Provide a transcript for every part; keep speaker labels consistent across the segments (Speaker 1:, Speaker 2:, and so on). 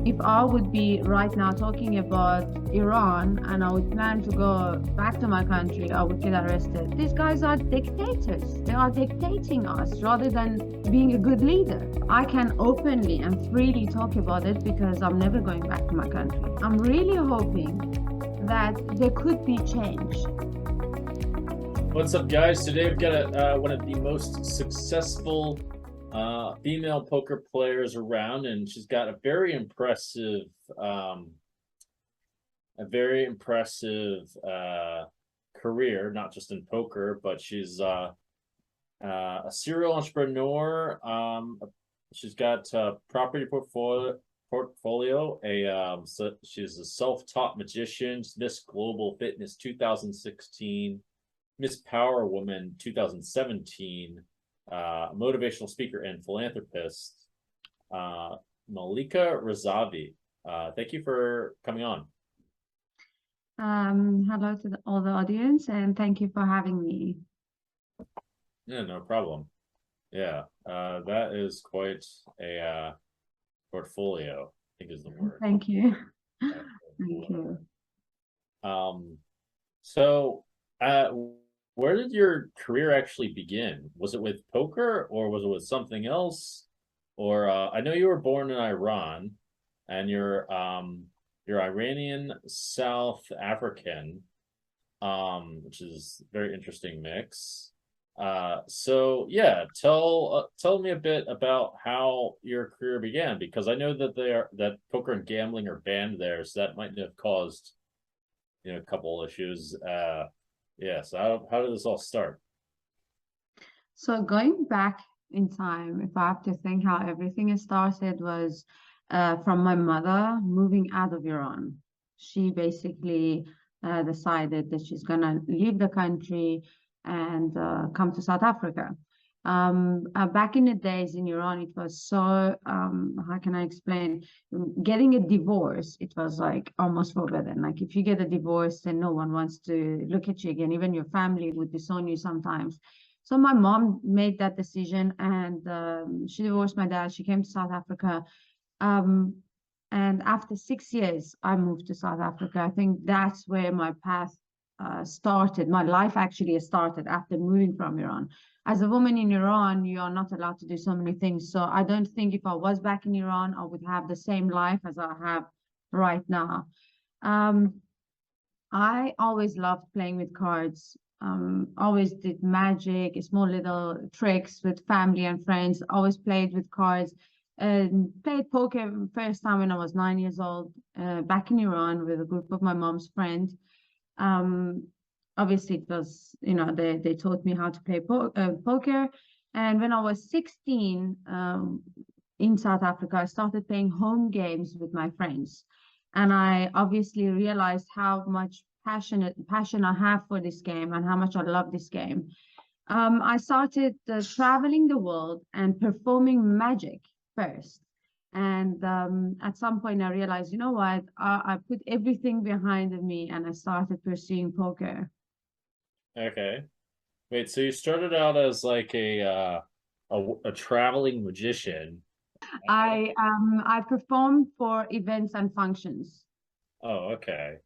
Speaker 1: if I would be right now talking about Iran and I would plan to go back to my country, I would get arrested. These guys are dictators. They are dictating us rather than being a good leader. I can openly and freely talk about it because I'm never going back to my country. I'm really hoping that there could be change.
Speaker 2: What's up, guys? Today we've got one of the most successful female poker players around, and she's got a very impressive, career, not just in poker, but she's a serial entrepreneur. She's got a property portfolio. So she's a self-taught magician, Miss Global Fitness 2016. Miss Power Woman 2017, motivational speaker and philanthropist, Melika Razavi. Thank you for coming on.
Speaker 1: Hello to all the audience, and thank you for having me.
Speaker 2: Yeah, no problem. Yeah, that is quite a portfolio, I think is the word.
Speaker 1: Thank you. Thank you.
Speaker 2: So, where did your career actually begin? Was it with poker or was it with something else? Or I know you were born in Iran and you're Iranian-South African, which is a very interesting mix. So yeah, tell me a bit about how your career began, because I know that poker and gambling are banned there, so that might have caused, a couple issues. Yeah, so how did this all start?
Speaker 1: So going back in time, if I have to think how everything has started was from my mother moving out of Iran. She basically decided that she's gonna leave the country and come to South Africa. Back in the days in Iran, it was so, how can I explain? Getting a divorce, it was like almost forbidden. Like if you get a divorce, then no one wants to look at you again. Even your family would disown you sometimes. So my mom made that decision, and she divorced my dad. She came to South Africa. Um, and after 6 years, I moved to South Africa. I think that's where my path started. My life actually started after moving from Iran. As a woman in Iran, you are not allowed to do so many things. So I don't think if I was back in Iran, I would have the same life as I have right now. I always loved playing with cards. Always did magic, small little tricks with family and friends. Always played with cards and played poker first time when I was 9 years old, back in Iran with a group of my mom's friends. Obviously it was, they taught me how to play poker. And when I was 16, in South Africa, I started playing home games with my friends. And I obviously realized how much passion I have for this game and how much I love this game. I started traveling the world and performing magic first. And at some point, I realized, you know what? I put everything behind me and I started pursuing poker.
Speaker 2: Okay. Wait, so you started out as like a traveling magician.
Speaker 1: I performed for events and functions.
Speaker 2: Oh, okay.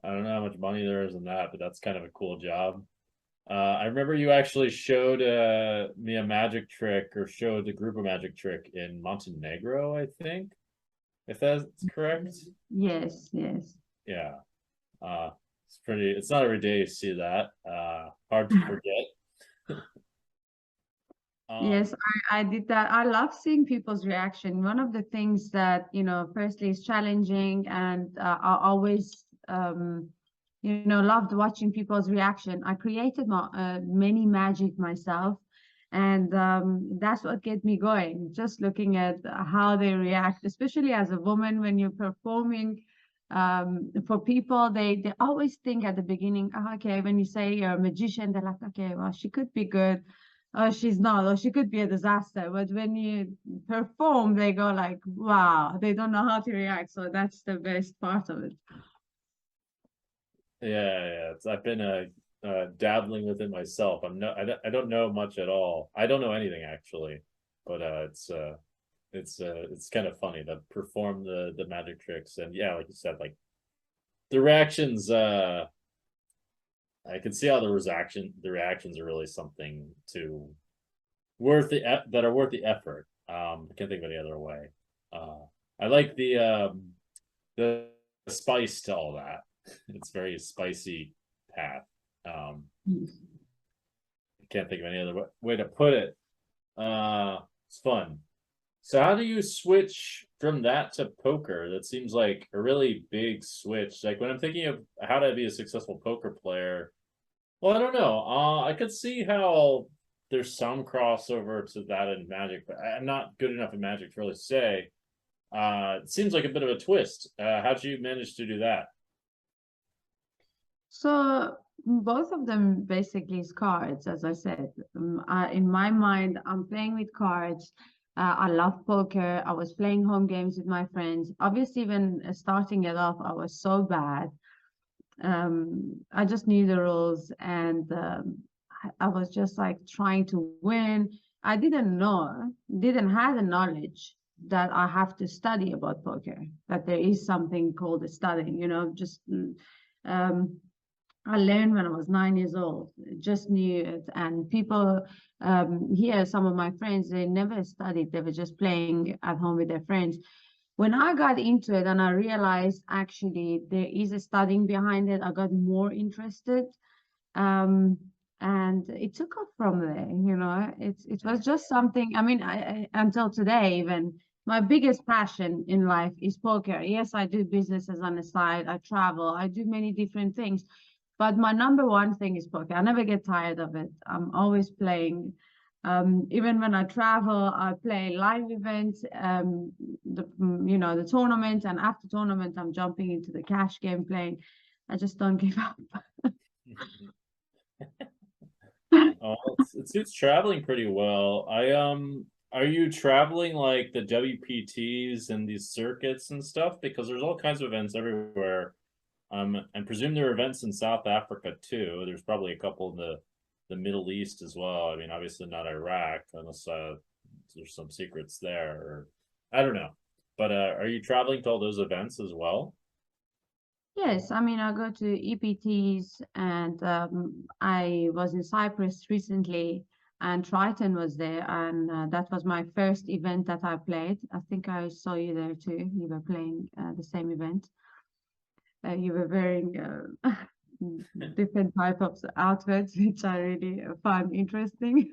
Speaker 2: I don't know how much money there is in that, but that's kind of a cool job. I remember you actually showed me a magic trick, or showed the group a magic trick in Montenegro, I think, if that's correct.
Speaker 1: Yes, yes.
Speaker 2: Yeah. It's not every day you see that. Hard to forget.
Speaker 1: Yes, I did that. I love seeing people's reaction. One of the things that, firstly is challenging, and I always, loved watching people's reaction. I created many magic myself, and that's what get me going. Just looking at how they react, especially as a woman when you're performing for people, they always think at the beginning, oh, okay, when you say you're a magician, they're like, okay, well, she could be good. Oh, she's not, or she could be a disaster. But when you perform, they go like, wow, they don't know how to react. So that's the best part of it.
Speaker 2: Yeah. I've been dabbling with it myself. I don't know much at all. I don't know anything actually, but it's kind of funny to perform the magic tricks, and yeah, like you said, like the reactions. I can see how the reactions are really something to that are worth the effort. I can't think of any other way. I like the spice to all that. It's very spicy path. I can't think of any other way to put it. It's fun. So how do you switch from that to poker? That seems like a really big switch. Like when I'm thinking of how to be a successful poker player, well, I don't know. I could see how there's some crossover to that in Magic, but I'm not good enough in Magic to really say. It seems like a bit of a twist. How'd you manage to do that?
Speaker 1: So both of them basically is cards, as I said. In my mind, I'm playing with cards. I love poker. I was playing home games with my friends. Obviously, when starting it off, I was so bad. I just knew the rules, and I was just like trying to win. I didn't have the knowledge that I have to study about poker, that there is something called a studying, just um, I learned when I was 9 years old, just knew it. And people here, some of my friends, they never studied, they were just playing at home with their friends. When I got into it and I realized actually there is a studying behind it, I got more interested. Um, and it took off from there. It was just something. I mean, I until today, even my biggest passion in life is poker. Yes, I do businesses on the side, I travel, I do many different things, but my number one thing is poker. I never get tired of it. I'm always playing. Even when I travel, I play live events, the tournament, and after tournament, I'm jumping into the cash game playing. I just don't give up.
Speaker 2: Oh, it suits traveling pretty well. Are you traveling like the WPTs and these circuits and stuff? Because there's all kinds of events everywhere. And presume there are events in South Africa too. There's probably a couple in the Middle East as well. I mean, obviously not Iraq, unless there's some secrets there, or I don't know. But are you traveling to all those events as well?
Speaker 1: Yes, I mean, I go to EPTs, and I was in Cyprus recently, and Triton was there, and that was my first event that I played. I think I saw you there too. You were playing the same event. You were wearing different type of outfits, which I really find interesting.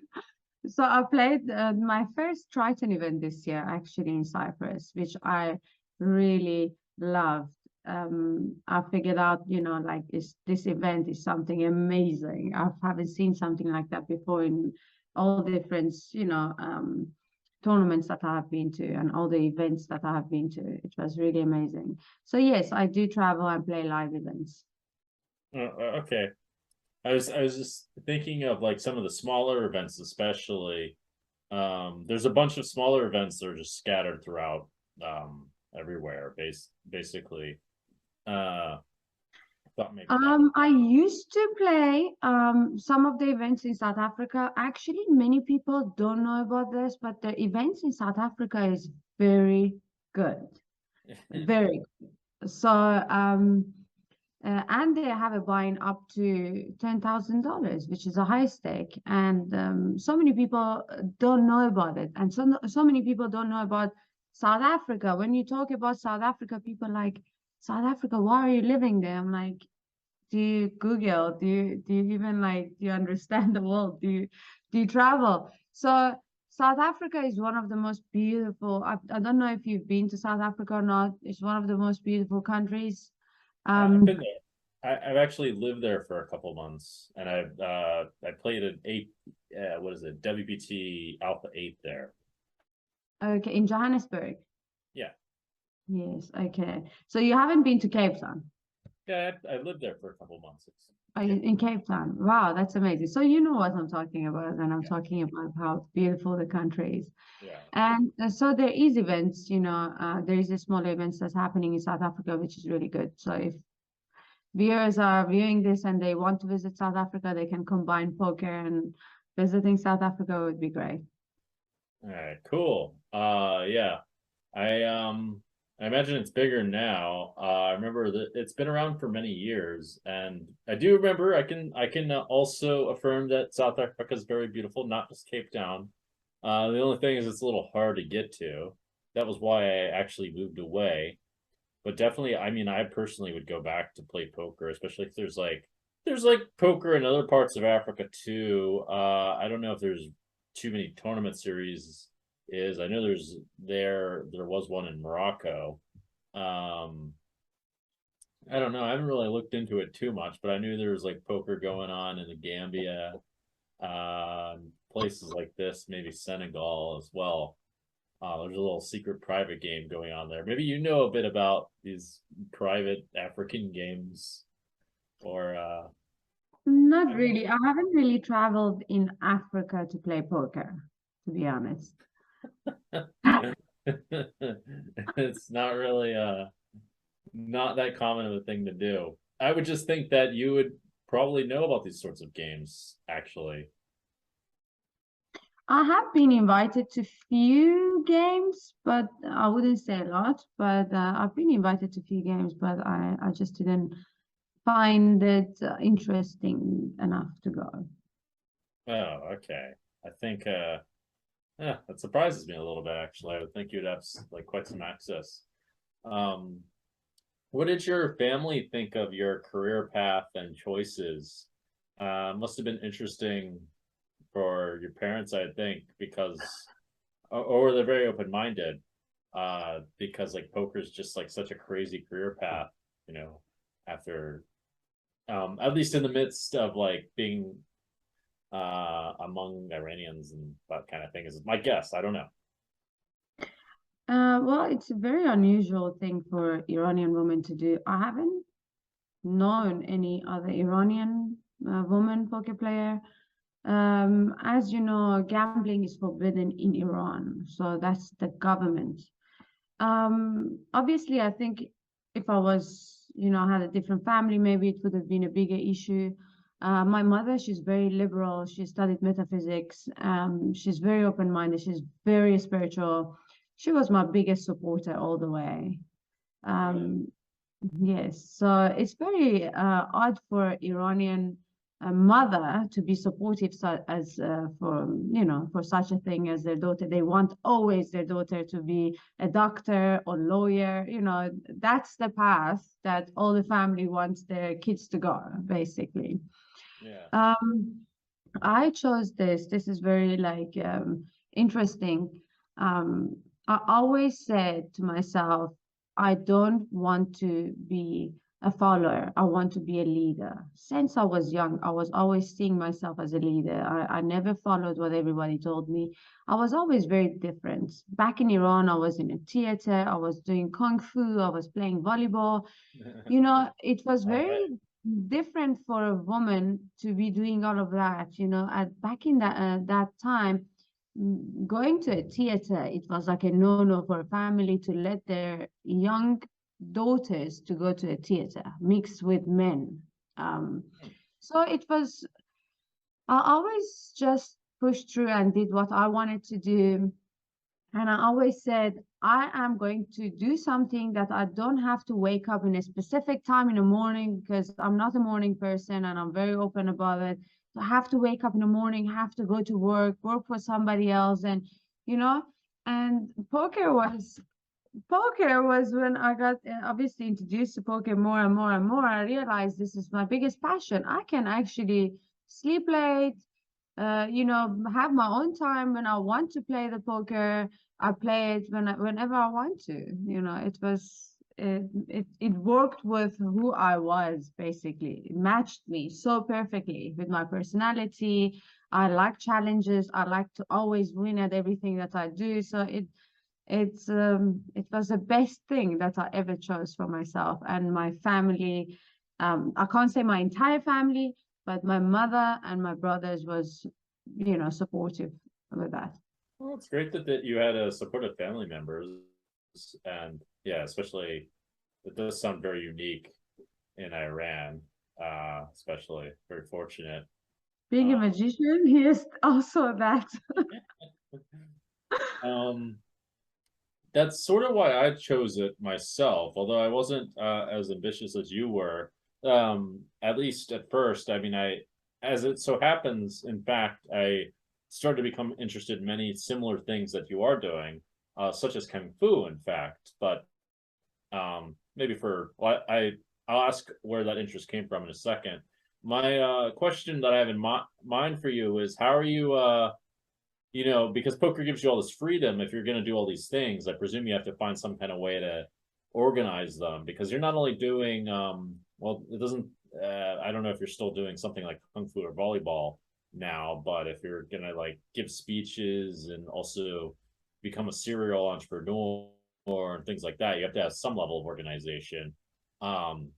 Speaker 1: So I played my first Triton event this year, actually in Cyprus, which I really loved. I figured out, like this event is something amazing. I haven't seen something like that before in all different, tournaments that I have been to and all the events that I have been to. It was really amazing. So yes, I do travel and play live events.
Speaker 2: Okay. I was just thinking of like some of the smaller events, especially. There's a bunch of smaller events that are just scattered throughout everywhere, basically. Uh, thought maybe that.
Speaker 1: I used to play some of the events in South Africa. Actually, many people don't know about this, but the events in South Africa is very good. Very good. So, and they have a buy-in up to $10,000, which is a high stake. And so many people don't know about it. And so many people don't know about South Africa. When you talk about South Africa, people are like, South Africa, why are you living there? I'm like, do you Google? Do you even like do you understand the world? Do you travel? So South Africa is one of the most beautiful. I don't know if you've been to South Africa or not. It's one of the most beautiful countries.
Speaker 2: I've been there. I've actually lived there for a couple months, and I played an eight. What is it? WPT Alpha 8 there.
Speaker 1: Okay, in Johannesburg.
Speaker 2: Yeah,
Speaker 1: Yes, okay. So you haven't been to Cape Town.
Speaker 2: yeah. I lived there for a couple months.
Speaker 1: In Cape Town. Wow, that's amazing. So you know what I'm talking about, and I'm
Speaker 2: Yeah,
Speaker 1: talking about how beautiful the country is.
Speaker 2: yeah.
Speaker 1: And so there is events, there is a small events that's happening in South Africa, which is really good. So if viewers are viewing this and they want to visit South Africa, they can combine poker and visiting South Africa would be great.
Speaker 2: All right, cool. Yeah. I imagine it's bigger now. I remember that it's been around for many years, and I do remember. I can also affirm that South Africa is very beautiful, not just Cape Town. The only thing is it's a little hard to get to. That was why I actually moved away. But definitely, I mean, I personally would go back to play poker, especially if there's like poker in other parts of Africa too. I don't know if there's too many tournament series is. I know there was one in Morocco. Um, I don't know. I haven't really looked into it too much, but I knew there was like poker going on in the Gambia, places like this, maybe Senegal as well. There's a little secret private game going on there. Maybe you know a bit about these private African games, or
Speaker 1: Not
Speaker 2: I don't
Speaker 1: really. I haven't really traveled in Africa to play poker, to be honest.
Speaker 2: know. It's not really not that common of a thing to do. I would just think that you would probably know about these sorts of games, actually.
Speaker 1: I have been invited to few games, but I wouldn't say a lot. But I've been invited to few games, but I just didn't find it interesting enough to go.
Speaker 2: Oh, okay. I think yeah, that surprises me a little bit actually. I would think you'd have like quite some access. Um, what did your family think of your career path and choices? Must have been interesting for your parents, I think, because or they're very open-minded, because like poker is just like such a crazy career path, you know, after at least in the midst of like being among Iranians and that kind of thing is my guess. I don't know.
Speaker 1: Well, it's a very unusual thing for Iranian women to do. I haven't known any other Iranian woman poker player. As you know, gambling is forbidden in Iran, so that's the government. Obviously, I think if I was, had a different family, maybe it would have been a bigger issue. My mother, she's very liberal. She studied metaphysics. She's very open-minded. She's very spiritual. She was my biggest supporter all the way.
Speaker 2: Really?
Speaker 1: Um, Yes, so it's very odd for Iranian mother to be supportive as for for such a thing as their daughter. They want always their daughter to be a doctor or lawyer. That's the path that all the family wants their kids to go, basically.
Speaker 2: Yeah.
Speaker 1: Um, I chose this. This is very like interesting. I always said to myself, I don't want to be a follower. I want to be a leader. Since I was young, I was always seeing myself as a leader. I never followed what everybody told me. I was always very different. Back in Iran, I was in a theater. I was doing kung fu. I was playing volleyball. It was
Speaker 2: All
Speaker 1: very
Speaker 2: right.
Speaker 1: different for a woman to be doing all of that. At back in that time, going to a theater, it was like a no-no for a family to let their young daughters to go to a theater mixed with men. Um, so it was, I always just pushed through and did what I wanted to do. And I always said, I am going to do something that I don't have to wake up in a specific time in the morning because I'm not a morning person and I'm very open about it. So I have to wake up in the morning, have to go to work for somebody else. You know, and poker was when I got obviously introduced to poker more and more and more. I realized this is my biggest passion. I can actually sleep late, have my own time when I want to play the poker. I play it whenever I want to. It worked with who I was basically. It matched me so perfectly with my personality. I like challenges. I like to always win at everything that I do. So it was the best thing that I ever chose for myself and my family. I can't say my entire family, but my mother and my brothers was, supportive with that.
Speaker 2: Well, it's great that you had a supportive family members, and yeah, especially it does sound very unique in Iran, especially very fortunate.
Speaker 1: Being a
Speaker 2: Uh,
Speaker 1: magician, yes, also that.
Speaker 2: Um, that's sort of why I chose it myself, although I wasn't as ambitious as you were. At least at first. I mean, as it so happens, in fact, I started to become interested in many similar things that you are doing, such as kung fu, in fact. But maybe I'll ask where that interest came from in a second. My question that I have in mind for you is, how are you? Because poker gives you all this freedom. If you're going to do all these things, I presume you have to find some kind of way to organize them, because you're not only doing, well, it doesn't, I don't know if you're still doing something like kung fu or volleyball now, but if you're going to like give speeches and also become a serial entrepreneur and things like that, you have to have some level of organization. Um,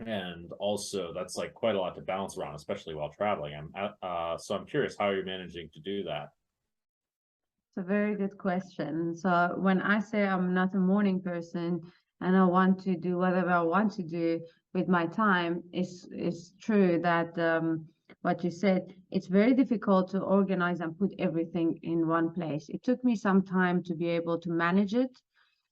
Speaker 2: and also that's like quite a lot to balance around, especially while traveling. So I'm curious how you're managing to do that.
Speaker 1: It's a very good question. So when I say I'm not a morning person and I want to do whatever I want to do with my time, it's true that what you said, it's very difficult to organize and put everything in one place. It took me some time to be able to manage it,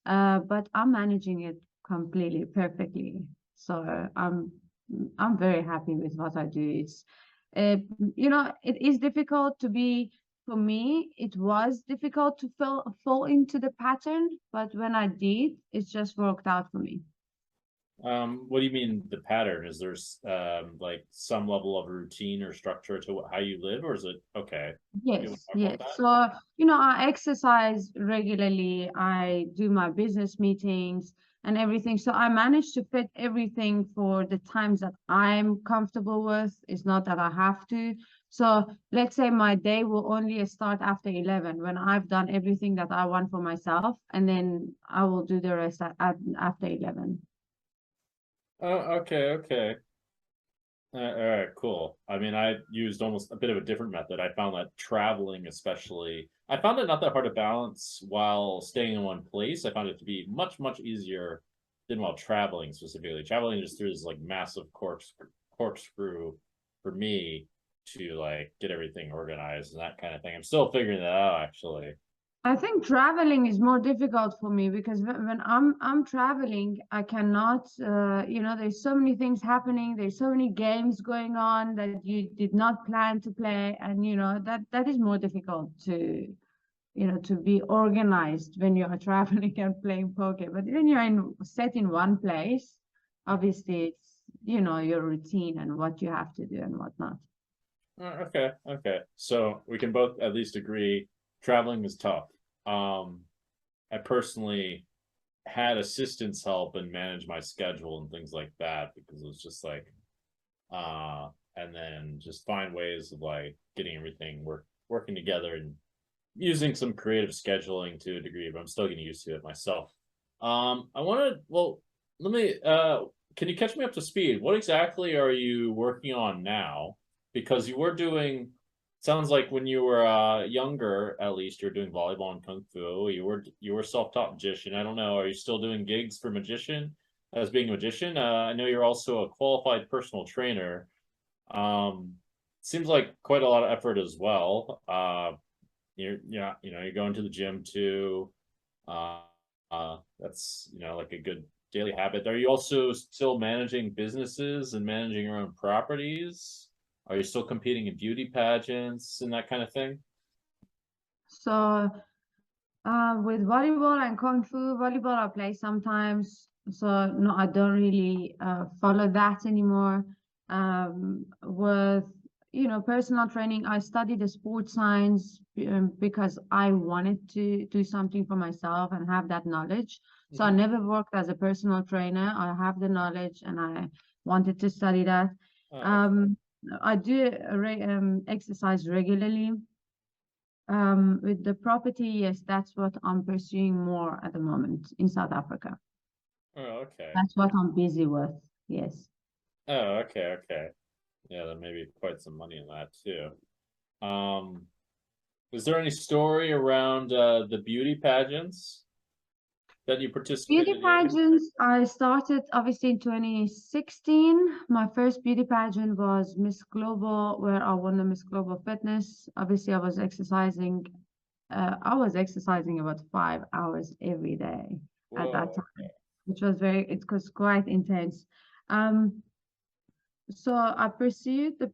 Speaker 1: but I'm managing it completely perfectly. So I'm very happy with what I do. It's it is difficult to be, for me, it was difficult to fall into the pattern, but when I did, it just worked out for me.
Speaker 2: What do you mean the pattern? Is there like some level of routine or structure to how you live, or is it okay? You want
Speaker 1: Yes,
Speaker 2: to talk
Speaker 1: yes.
Speaker 2: about that?
Speaker 1: So, I exercise regularly. I do my business meetings and everything. So I manage to fit everything for the times that I'm comfortable with. It's not that I have to. So let's say my day will only start after 11 when I've done everything that I want for myself, and then I will do the rest after 11.
Speaker 2: Oh, okay, okay. All right, cool. I mean, I used almost a bit of a different method. I found that traveling, especially, I found it not that hard to balance while staying in one place. I found it to be much, much easier than while traveling specifically. Traveling just through this like massive corkscrew for me to like get everything organized and that kind of thing. I'm still figuring that out, actually.
Speaker 1: I think traveling is more difficult for me because when I'm traveling, I cannot, there's so many things happening. There's so many games going on that you did not plan to play, and that is more difficult to be organized when you are traveling and playing poker. But when you're set in one place, obviously it's your routine and what you have to do and whatnot.
Speaker 2: Okay, okay. So we can both at least agree traveling is tough. I personally had assistants help and manage my schedule and things like that, because it was just like and then just find ways of like getting everything working together and using some creative scheduling to a degree, but I'm still getting used to it myself. I want to, well, let me, can you catch me up to speed? What exactly are you working on now? Because you were doing, sounds like when you were younger, at least you were doing volleyball and kung fu. You were self-taught magician. I don't know. Are you still doing gigs for magician as being a magician? I know you're also a qualified personal trainer. Um, seems like quite a lot of effort as well. You're going to the gym too. Uh, that's like a good daily habit. Are you also still managing businesses and managing your own properties? Are you still competing in beauty pageants and that kind of thing?
Speaker 1: So with volleyball and kung fu, volleyball I play sometimes. So no, I don't really follow that anymore. With personal training, I studied the sports science because I wanted to do something for myself and have that knowledge. So I
Speaker 2: Mm-hmm.
Speaker 1: never worked as a personal trainer. I have the knowledge and I wanted to study that.
Speaker 2: Okay.
Speaker 1: I do exercise regularly. With the property, yes, that's what I'm pursuing more at the moment in South Africa.
Speaker 2: Oh, okay.
Speaker 1: That's what I'm busy with. Yes.
Speaker 2: Oh, okay, okay. Yeah, there may be quite some money in that too. Um, is there any story around the beauty pageants that you
Speaker 1: Beauty
Speaker 2: participated in?
Speaker 1: pageants, I started obviously in 2016. My first beauty pageant was Miss Global, where I won the Miss Global Fitness. Obviously, I was exercising I was exercising about 5 hours every day at that
Speaker 2: Whoa.
Speaker 1: time, which was it was quite intense. Um, so I pursued the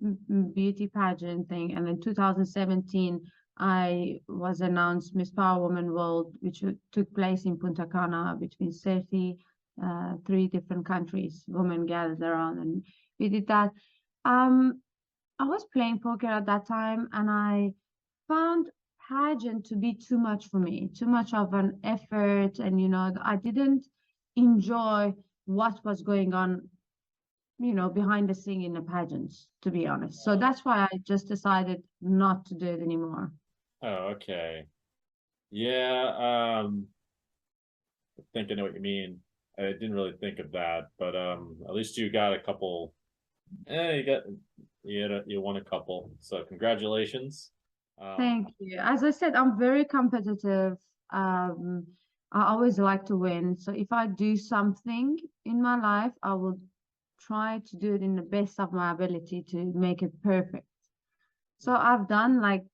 Speaker 1: beauty pageant thing, and in 2017, I was announced Miss Power Woman World, which took place in Punta Cana between 33 different countries. Women gathered around, and we did that. Um, I was playing poker at that time, and I found pageant to be too much for me, too much of an effort, and I didn't enjoy what was going on behind the scene in the pageants, to be honest. So that's why I just decided not to do it anymore.
Speaker 2: Oh, okay. Yeah, I think I know what you mean. I didn't really think of that, but at least you got a couple. You won a couple, so congratulations. Um,
Speaker 1: Thank you. As I said, I'm very competitive. Um, I always like to win. So if I do something in my life, I will try to do it in the best of my ability to make it perfect. So I've done like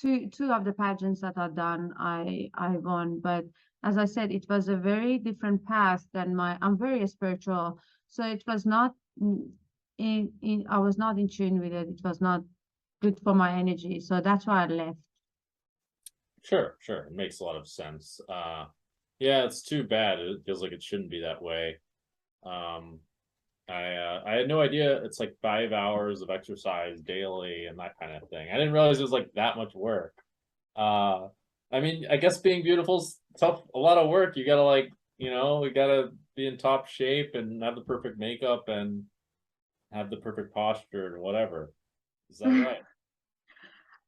Speaker 1: two of the pageants that I've done, I won. But as I said, it was a very different path than I'm very spiritual. So it was not in I was not in tune with it. It was not good for my energy. So that's why I left.
Speaker 2: sure, sure, it makes a lot of sense. Yeah, it's too bad. It feels like it shouldn't be that way. Um, I had no idea it's like 5 hours of exercise daily and that kind of thing. I didn't realize it was like that much work. Uh, I mean, I guess being beautiful is tough, a lot of work. You gotta we gotta be in top shape and have the perfect makeup and have the perfect posture or whatever. Is that right?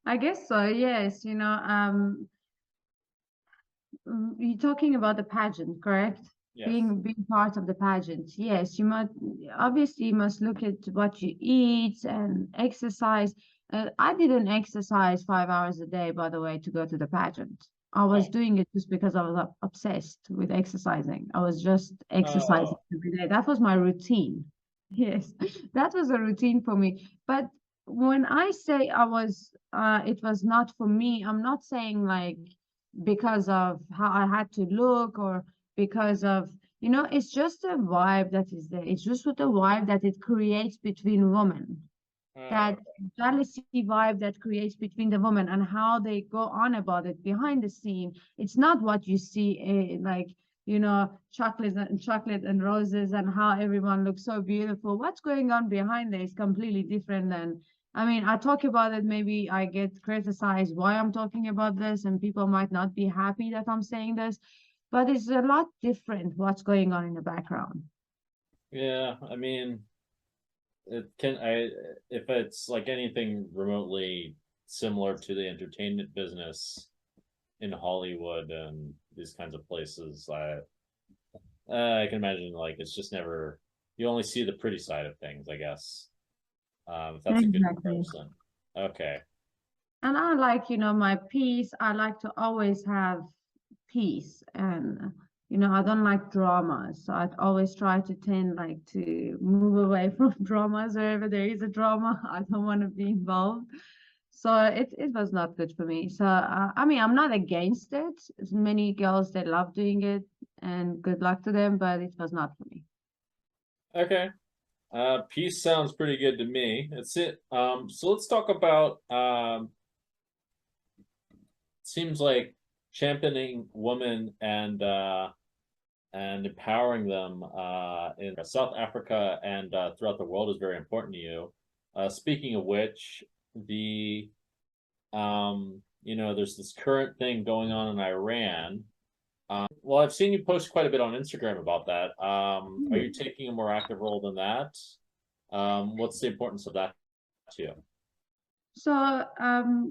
Speaker 1: I guess so, yes. You're talking about the pageant, correct?
Speaker 2: Yes.
Speaker 1: Being part of the pageant. Yes, you must look at what you eat and exercise. I didn't exercise 5 hours a day, by the way, to go to the pageant. I was
Speaker 2: Oh.
Speaker 1: doing it just because I was obsessed with exercising. I was just exercising
Speaker 2: Oh.
Speaker 1: every day. That was my routine. Yes, that was a routine for me. But when I say it was not for me, I'm not saying like because of how I had to look or because of, it's just a vibe that is there. It's just with the vibe that it creates between women,
Speaker 2: Oh.
Speaker 1: that jealousy vibe that creates between the women and how they go on about it behind the scene. It's not what you see, like, chocolate and roses and how everyone looks so beautiful. What's going on behind there is completely different than, I mean, I talk about it, maybe I get criticized why I'm talking about this, and people might not be happy that I'm saying this, but it's a lot different what's going on in the background.
Speaker 2: Yeah, I mean, if it's like anything remotely similar to the entertainment business in Hollywood and these kinds of places, I can imagine like it's just never, you only see the pretty side of things, I guess. If that's a good
Speaker 1: Exactly.
Speaker 2: comparison. Okay.
Speaker 1: And I like, my peace. I like to always have peace. And, I don't like dramas. So I'd always try to tend like to move away from dramas wherever there is a drama. I don't want to be involved. So it was not good for me. So, I mean, I'm not against it. As many girls, they love doing it and good luck to them, but it was not for me.
Speaker 2: Okay. Peace sounds pretty good to me. That's it. So let's talk about seems like championing women and empowering them in South Africa and throughout the world is very important to you. Speaking of which, there's this current thing going on in Iran. Well, I've seen you post quite a bit on Instagram about that. Are you taking a more active role than that? What's the importance of that to you?
Speaker 1: So,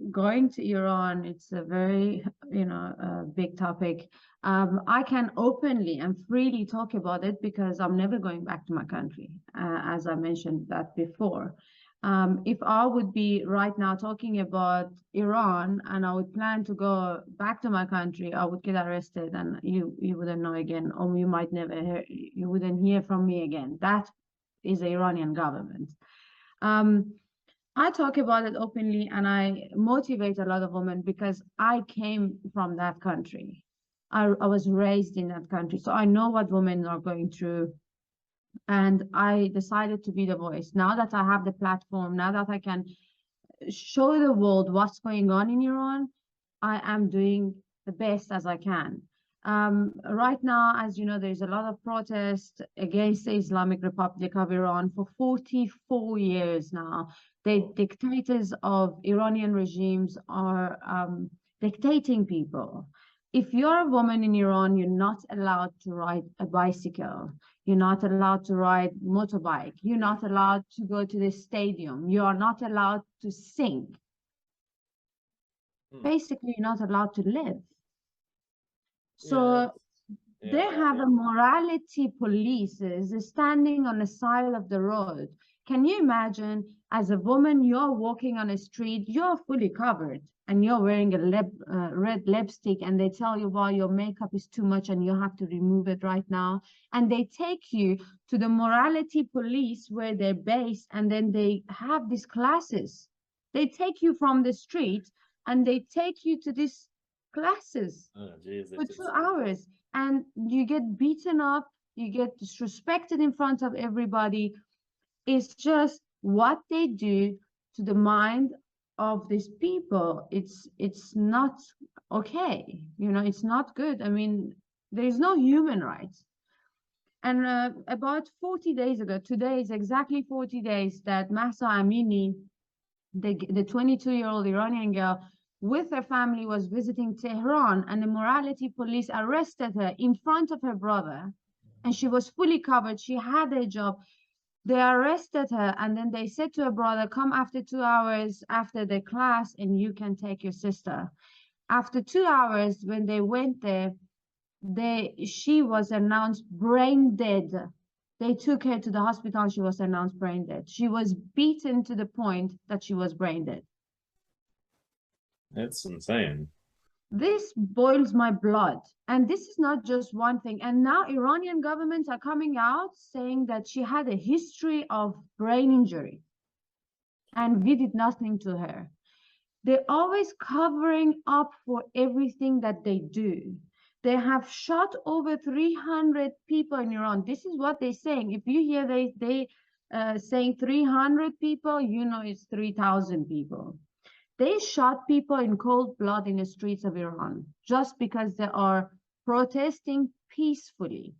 Speaker 1: going to Iran, it's a very, big topic. I can openly and freely talk about it because I'm never going back to my country, as I mentioned that before. If I would be right now talking about Iran and I would plan to go back to my country, I would get arrested and you wouldn't know again, or you might never hear, you wouldn't hear from me again. That is the Iranian government. Um, I talk about it openly and I motivate a lot of women because I came from that country. I was raised in that country, so I know what women are going through. And I decided to be the voice. Now that I have the platform, now that I can show the world what's going on in Iran, I am doing the best as I can. Right now, as you know, there's a lot of protest against the Islamic Republic of Iran for 44 years now. The dictators of Iranian regimes are dictating people. If you're a woman in Iran, you're not allowed to ride a bicycle. You're not allowed to ride motorbike. You're not allowed to go to the stadium. You are not allowed to sing.
Speaker 2: Hmm.
Speaker 1: Basically, you're not allowed to live.
Speaker 2: Yeah,
Speaker 1: So they have a morality police is standing on the side of the road. Can you imagine, as a woman, you're walking on a street, you're fully covered, and you're wearing a red lipstick, and they tell you, well, your makeup is too much and you have to remove it right now. And they take you to the morality police where they're based, and then they have these classes. They take you from the street and they take you to these classes
Speaker 2: oh geez,
Speaker 1: for 2 hours, and you get beaten up, you get disrespected in front of everybody. It's just what they do to the mind of these people. It's not okay. You know, it's not good. I mean, there is no human rights. And about 40 days ago, today is exactly 40 days that Mahsa Amini, the 22-year-old Iranian girl with her family, was visiting Tehran, and the morality police arrested her in front of her brother. And she was fully covered. She had a job. They arrested her, and then they said to her brother, come after 2 hours after the class and you can take your sister. After 2 hours, when they went there, she was announced brain dead. They took her to the hospital. She was announced brain dead. She was beaten to the point that she was brain dead.
Speaker 2: it's insane.
Speaker 1: This boils my blood. And this is not just one thing. And now Iranian governments are coming out saying that she had a history of brain injury and we did nothing to her. They're always covering up for everything that they do. They have shot over 300 people in Iran. This is what they're saying. If you hear they saying 300 people, you know it's 3,000 people. They shot people in cold blood in the streets of Iran just because they are protesting peacefully.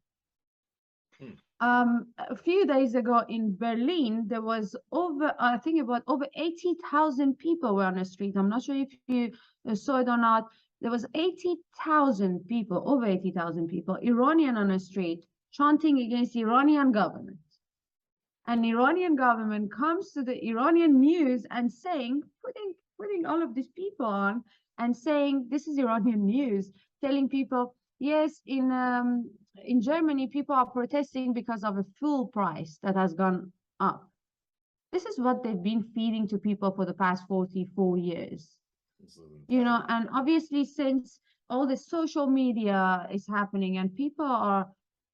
Speaker 2: Hmm.
Speaker 1: A few days ago in Berlin, there was I think about over 80,000 people were on the street. I'm not sure if you saw it or not. There was 80,000 people, over 80,000 people, Iranian on the street, chanting against the Iranian government. And Iranian government comes to the Iranian news and saying, putting all of these people on and saying, this is Iranian news, telling people, yes, in Germany, people are protesting because of a fuel price that has gone up. This is what they've been feeding to people for the past 44 years. You know, and obviously since all the social media is happening and people are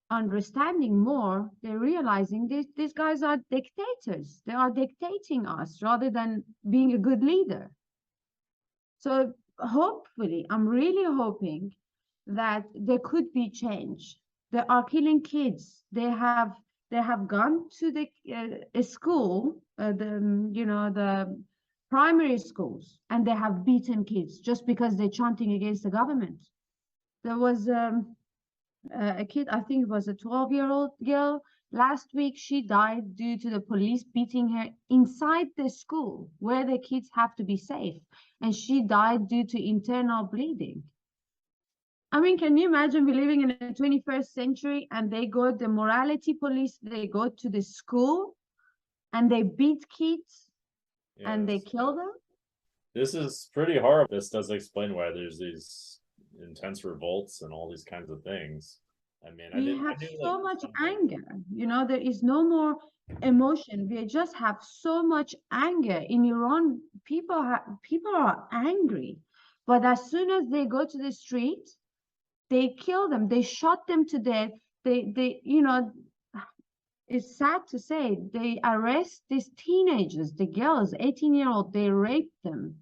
Speaker 1: understanding more, they're realizing these guys are dictators. They are dictating us rather than being a good leader. So hopefully, I'm really hoping that there could be change. They are killing kids. They have gone to the a school, the primary schools, and they have beaten kids just because they're chanting against the government. There was a kid, I think it was a 12-year-old girl. Last week, she died due to the police beating her inside the school where the kids have to be safe. And she died due to internal bleeding. I mean, can you imagine we living in the 21st century and the morality police, they go to the school and they beat kids and they kill them?
Speaker 2: This is pretty horrible. This does explain why there's these intense revolts and all these kinds of things. I mean,
Speaker 1: We
Speaker 2: I
Speaker 1: have
Speaker 2: knew like
Speaker 1: so much
Speaker 2: something.
Speaker 1: anger. You know, there is no more emotion. We just have so much anger. In Iran, people are angry. But as soon as they go to the street, they kill them. They shot them to death. They you know, It's sad to say, they arrest these teenagers, the girls, 18-year-old, they rape them.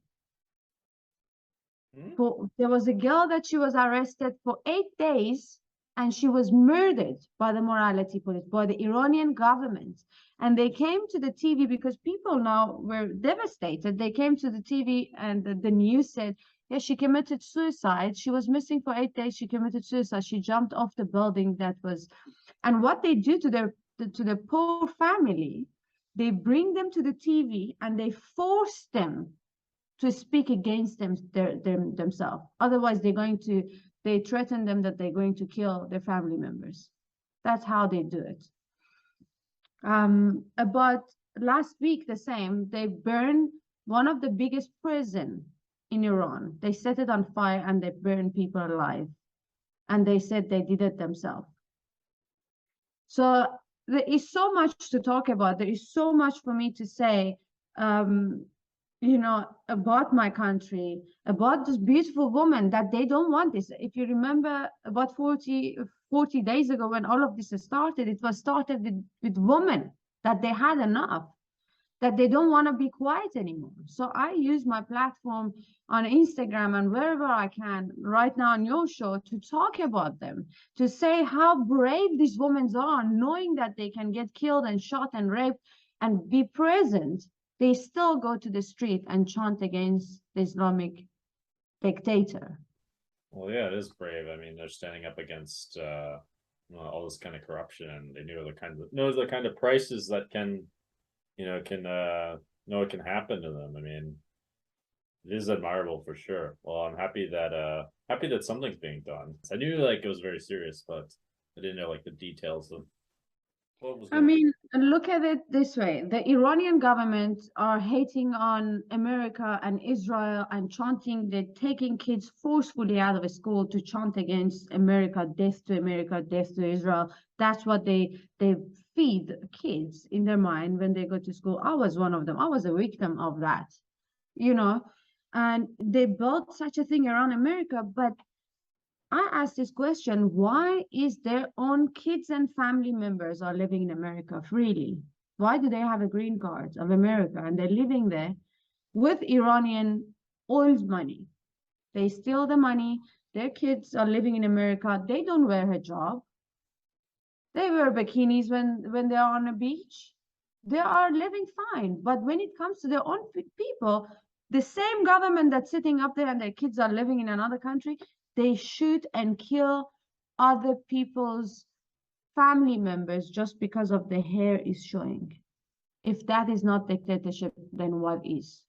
Speaker 1: There was a girl that she was arrested for 8 days, and she was murdered by the morality police, by the Iranian government. And they came to the TV because people now were devastated. They came to the TV and the news said, yeah, she committed suicide. She was missing for 8 days. She committed suicide. She jumped off the building that was, and what they do to the poor family, they bring them to the TV and they force them to speak against themselves. Otherwise, they threaten them that they're going to kill their family members. That's how they do it. But last week, the same, they burned one of the biggest prison in Iran. They set it on fire and they burned people alive. And they said they did it themselves. So there is so much to talk about. There is so much for me to say. You know, about my country, about this beautiful woman, that they don't want this. If you remember about 40 days ago when all of this started, it was started with women, that they had enough, that they don't want to be quiet anymore. So I use my platform on Instagram and wherever I can, right now on your show, to talk about them, to say how brave these women are, knowing that they can get killed and shot and raped and be present. They still go to the street and chant against the Islamic dictator.
Speaker 2: Well, yeah, it is brave. I mean, they're standing up against all this kind of corruption, and they know the kind of prices that can know it can happen to them. I mean, it is admirable for sure. Well, I'm happy that something's being done. I knew like it was very serious, but I didn't know like the details of what was going on.
Speaker 1: I mean, look at it this way. The Iranian government are hating on America and Israel and chanting, they're taking kids forcefully out of a school to chant against America, death to Israel. That's what they feed kids in their mind when they go to school. I was one of them. I was a victim of that, you know, and they built such a thing around America. But I asked this question, why is their own kids and family members are living in America freely? Why do they have a green card of America and they're living there with Iranian oil money? They steal the money. Their kids are living in America. They don't wear hijab. They wear bikinis when they are on a beach. They are living fine. But when it comes to their own people, the same government that's sitting up there and their kids are living in another country, they shoot and kill other people's family members just because of the hair is showing. If that is not dictatorship, then what is?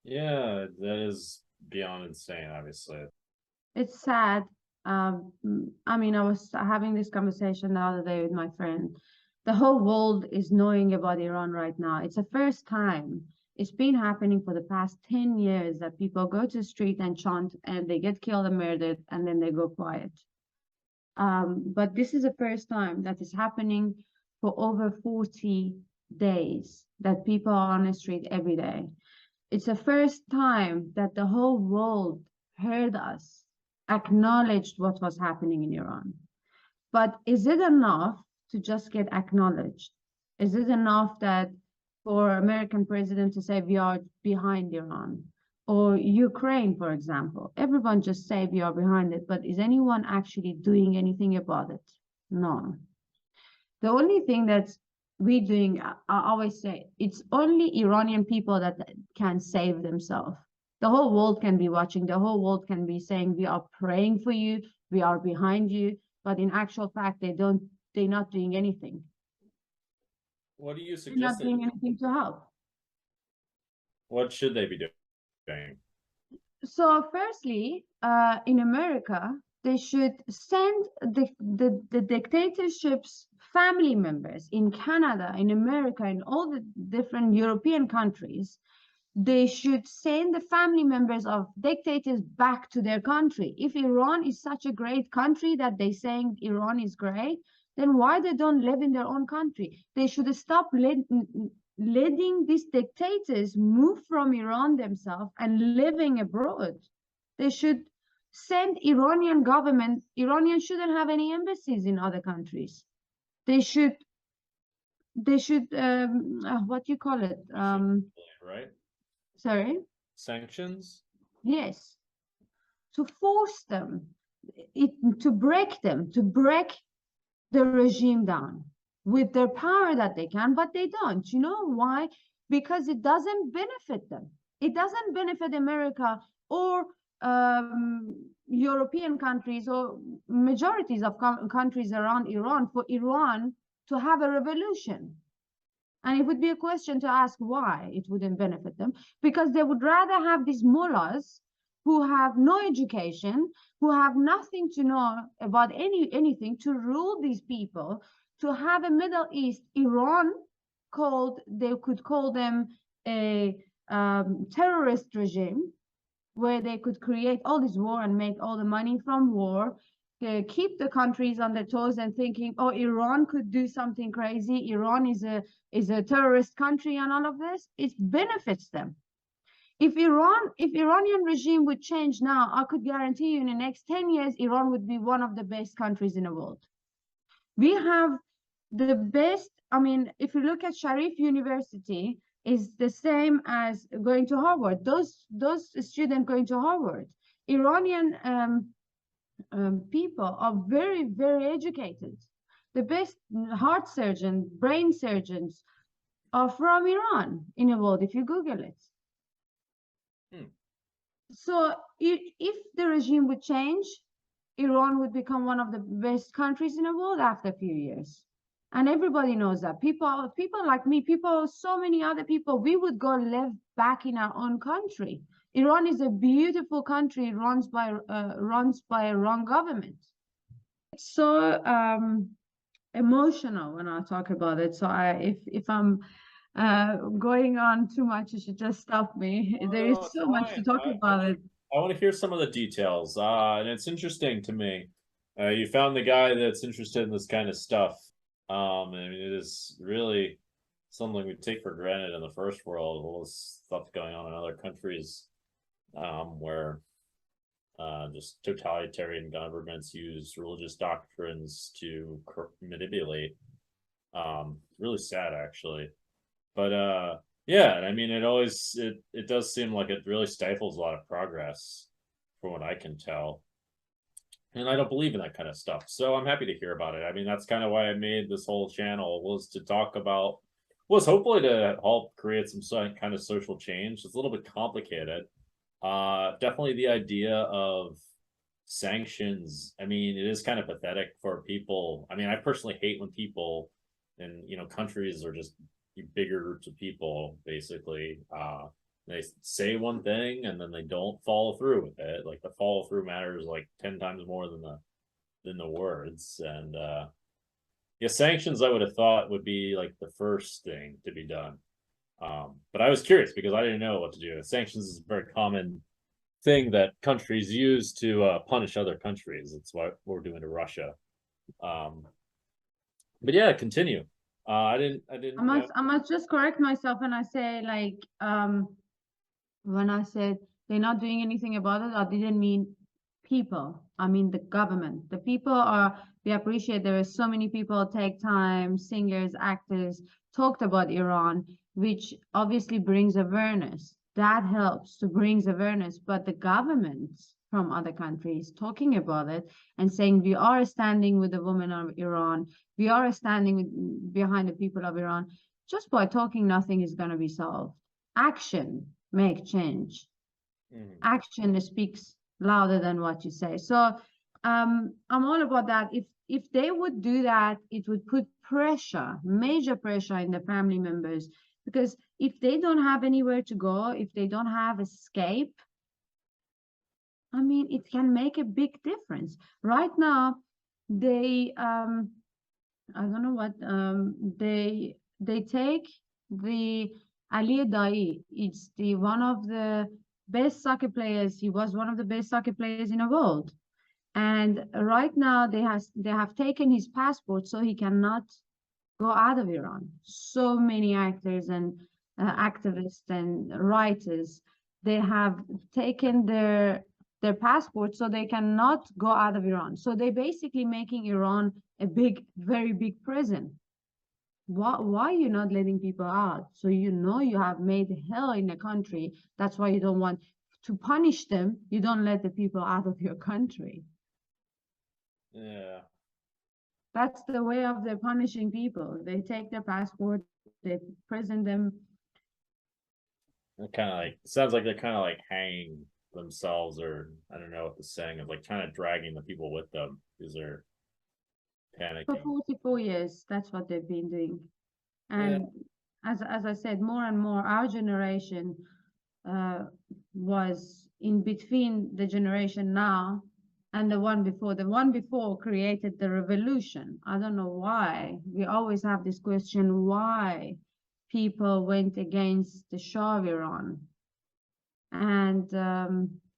Speaker 2: Yeah, that is beyond insane, obviously.
Speaker 1: It's sad. I mean, I was having this conversation the other day with my friend. The whole world is knowing about Iran right now. It's the first time. It's been happening for the past 10 years that people go to the street and chant and they get killed and murdered and then they go quiet. But this is the first time that is happening for over 40 days that people are on the street every day. It's the first time that the whole world heard us, acknowledged what was happening in Iran. But is it enough to just get acknowledged? Is it enough that for American president to say we are behind Iran? Or Ukraine, for example, everyone just say we are behind it, but is anyone actually doing anything about it? No. The only thing that's we doing, I always say, it's only Iranian people that can save themselves. The whole world can be watching, the whole world can be saying, we are praying for you, we are behind you, but in actual fact, they're not doing anything.
Speaker 2: What do you
Speaker 1: They're not
Speaker 2: suggest?
Speaker 1: doing anything to help.
Speaker 2: What should they be doing?
Speaker 1: So firstly, in America, they should send the dictatorship's family members in Canada, in America, in all the different European countries. They should send the family members of dictators back to their country. If Iran is such a great country that they're saying Iran is great, then why they don't live in their own country? They should stop letting these dictators move from Iran themselves and living abroad. They should send Iranian government. Iranians shouldn't have any embassies in other countries. They should they should what do you call it?
Speaker 2: Right?
Speaker 1: Sorry.
Speaker 2: Sanctions?
Speaker 1: Yes, to force them, to break them, to break the regime down with their power that they can, but they don't. You know why? Because it doesn't benefit them. It doesn't benefit America or European countries or majorities of countries around Iran for Iran to have a revolution. And it would be a question to ask why it wouldn't benefit them, because they would rather have these mullahs who have no education, who have nothing to know about anything, to rule these people, to have a Middle East, Iran, called, they could call them a terrorist regime, where they could create all this war and make all the money from war, keep the countries on their toes and thinking, oh, Iran could do something crazy. Iran is a terrorist country and all of this. It benefits them. If Iranian regime would change now, I could guarantee you in the next 10 years, Iran would be one of the best countries in the world. We have the best, I mean, if you look at Sharif University, is the same as going to Harvard. Those students going to Harvard. Iranian people are very, very educated. The best heart surgeons, brain surgeons are from Iran in the world, if you Google it. So if the regime would change, Iran would become one of the best countries in the world after a few years. And everybody knows that. People like me, so many other people, we would go live back in our own country. Iran is a beautiful country, runs by a wrong government. It's so emotional when I talk about it. So if I'm going on too much, you should just stop me. There is so much to talk about it.
Speaker 2: I want to hear some of the details, and it's interesting to me. You found the guy that's interested in this kind of stuff. I mean, it is really something we take for granted in the first world. All this stuff going on in other countries, where just totalitarian governments use religious doctrines to manipulate. Really sad, actually. But yeah, I mean, it does seem like it really stifles a lot of progress, from what I can tell. And I don't believe in that kind of stuff, so I'm happy to hear about it. I mean, that's kind of why I made this whole channel, was to talk about, was hopefully to help create some kind of social change. It's a little bit complicated. Definitely the idea of sanctions. I mean, it is kind of pathetic for people. I mean, I personally hate when people in, countries are just bigger groups of people, basically. They say one thing and then they don't follow through with it. Like, the follow through matters like 10 times more than the words. And yeah, sanctions I would have thought would be like the first thing to be done. But I was curious because I didn't know what to do. Sanctions is a very common thing that countries use to punish other countries. It's what we're doing to Russia. But yeah, continue. I
Speaker 1: must just correct myself when I say, like, when I said they're not doing anything about it, I didn't mean people. I mean the government. The people are, we appreciate there are so many people take time, singers, actors, talked about Iran, which obviously brings awareness. That helps to bring awareness, but the governments from other countries talking about it and saying we are standing with the women of Iran, we are standing behind the people of Iran. Just by talking, nothing is going to be solved. Action make change. Action speaks louder than what you say. So I'm all about that. If they would do that, it would put pressure, major pressure in the family members, because if they don't have anywhere to go, if they don't have escape, I mean, it can make a big difference. Right now, they I don't know what they take the Ali Dai. It's the one of the best soccer players. He was one of the best soccer players in the world. And right now they have taken his passport, so he cannot go out of Iran. So many actors and activists and writers, they have taken their passport, so they cannot go out of Iran. So they're basically making Iran a big, very big prison. Why are you not letting people out? So you know you have made hell in the country. That's why you don't want to punish them. You don't let the people out of your country.
Speaker 2: Yeah.
Speaker 1: That's the way of the punishing people. They take their passport, they prison them.
Speaker 2: It kind of like sounds like they're kind of like hanging themselves, or I don't know what the saying is, like kind of dragging the people with them because they're
Speaker 1: For
Speaker 2: panicking.
Speaker 1: 44 years, that's what they've been doing.
Speaker 2: Yeah.
Speaker 1: And as I said, more and more, our generation uh, was in between the generation now and the one before. The one before created the revolution. I don't know why. We always have this question, why people went against the Shah of Iran. And,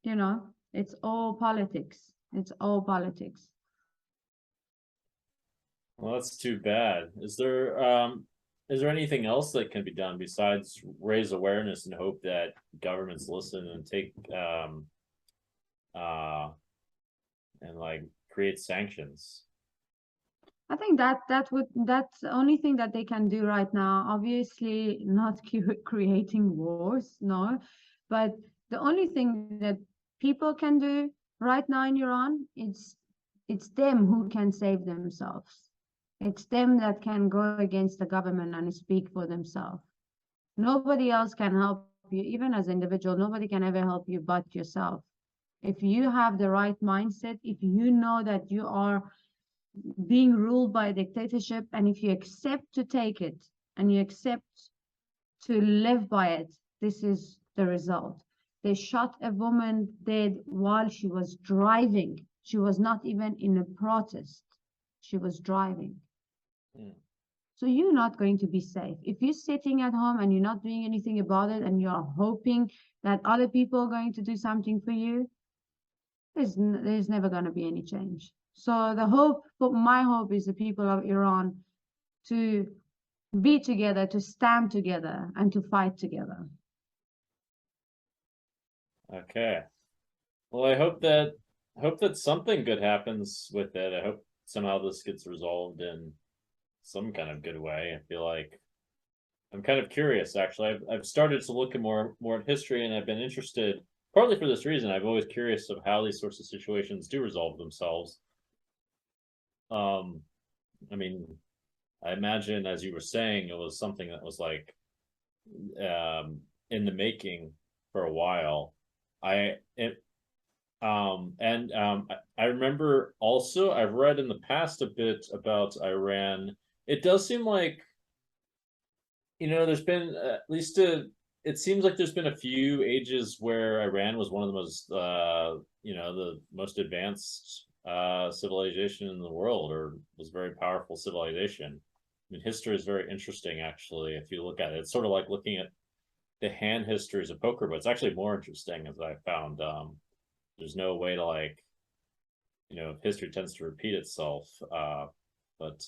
Speaker 1: you know, it's all politics. It's all politics.
Speaker 2: Well, that's too bad. Is there anything else that can be done besides raise awareness and hope that governments listen and take uh and like create sanctions?
Speaker 1: I think that's the only thing that they can do right now. Obviously, not creating wars, no, but the only thing that people can do right now in Iran, it's them who can save themselves. It's them that can go against the government and speak for themselves. Nobody else can help you, even as an individual. Nobody can ever help you but yourself. If you have the right mindset, if you know that you are being ruled by a dictatorship, and if you accept to take it and you accept to live by it, this is the result. They shot a woman dead while she was driving. She was not even in a protest. She was driving.
Speaker 2: Hmm.
Speaker 1: So you're not going to be safe. If you're sitting at home and you're not doing anything about it and you're hoping that other people are going to do something for you, there's never going to be any change. So the hope, but my hope is the people of Iran to be together, to stand together, and to fight together.
Speaker 2: Okay. Well, I hope that something good happens with it. I hope somehow this gets resolved in some kind of good way. I feel like I'm kind of curious actually. I've started to look at more at history, and I've been interested partly for this reason. I'm always curious of how these sorts of situations do resolve themselves. Um, I mean, I imagine, as you were saying, it was something that was like in the making for a while. I it and I remember also I've read in the past a bit about Iran. It does seem like, there's been at least it seems like there's been a few ages where Iran was one of the most the most advanced civilization in the world, or was a very powerful civilization. I mean, history is very interesting actually if you look at it. It's sort of like looking at the hand histories of poker, but it's actually more interesting as I found. There's no way to like, history tends to repeat itself. But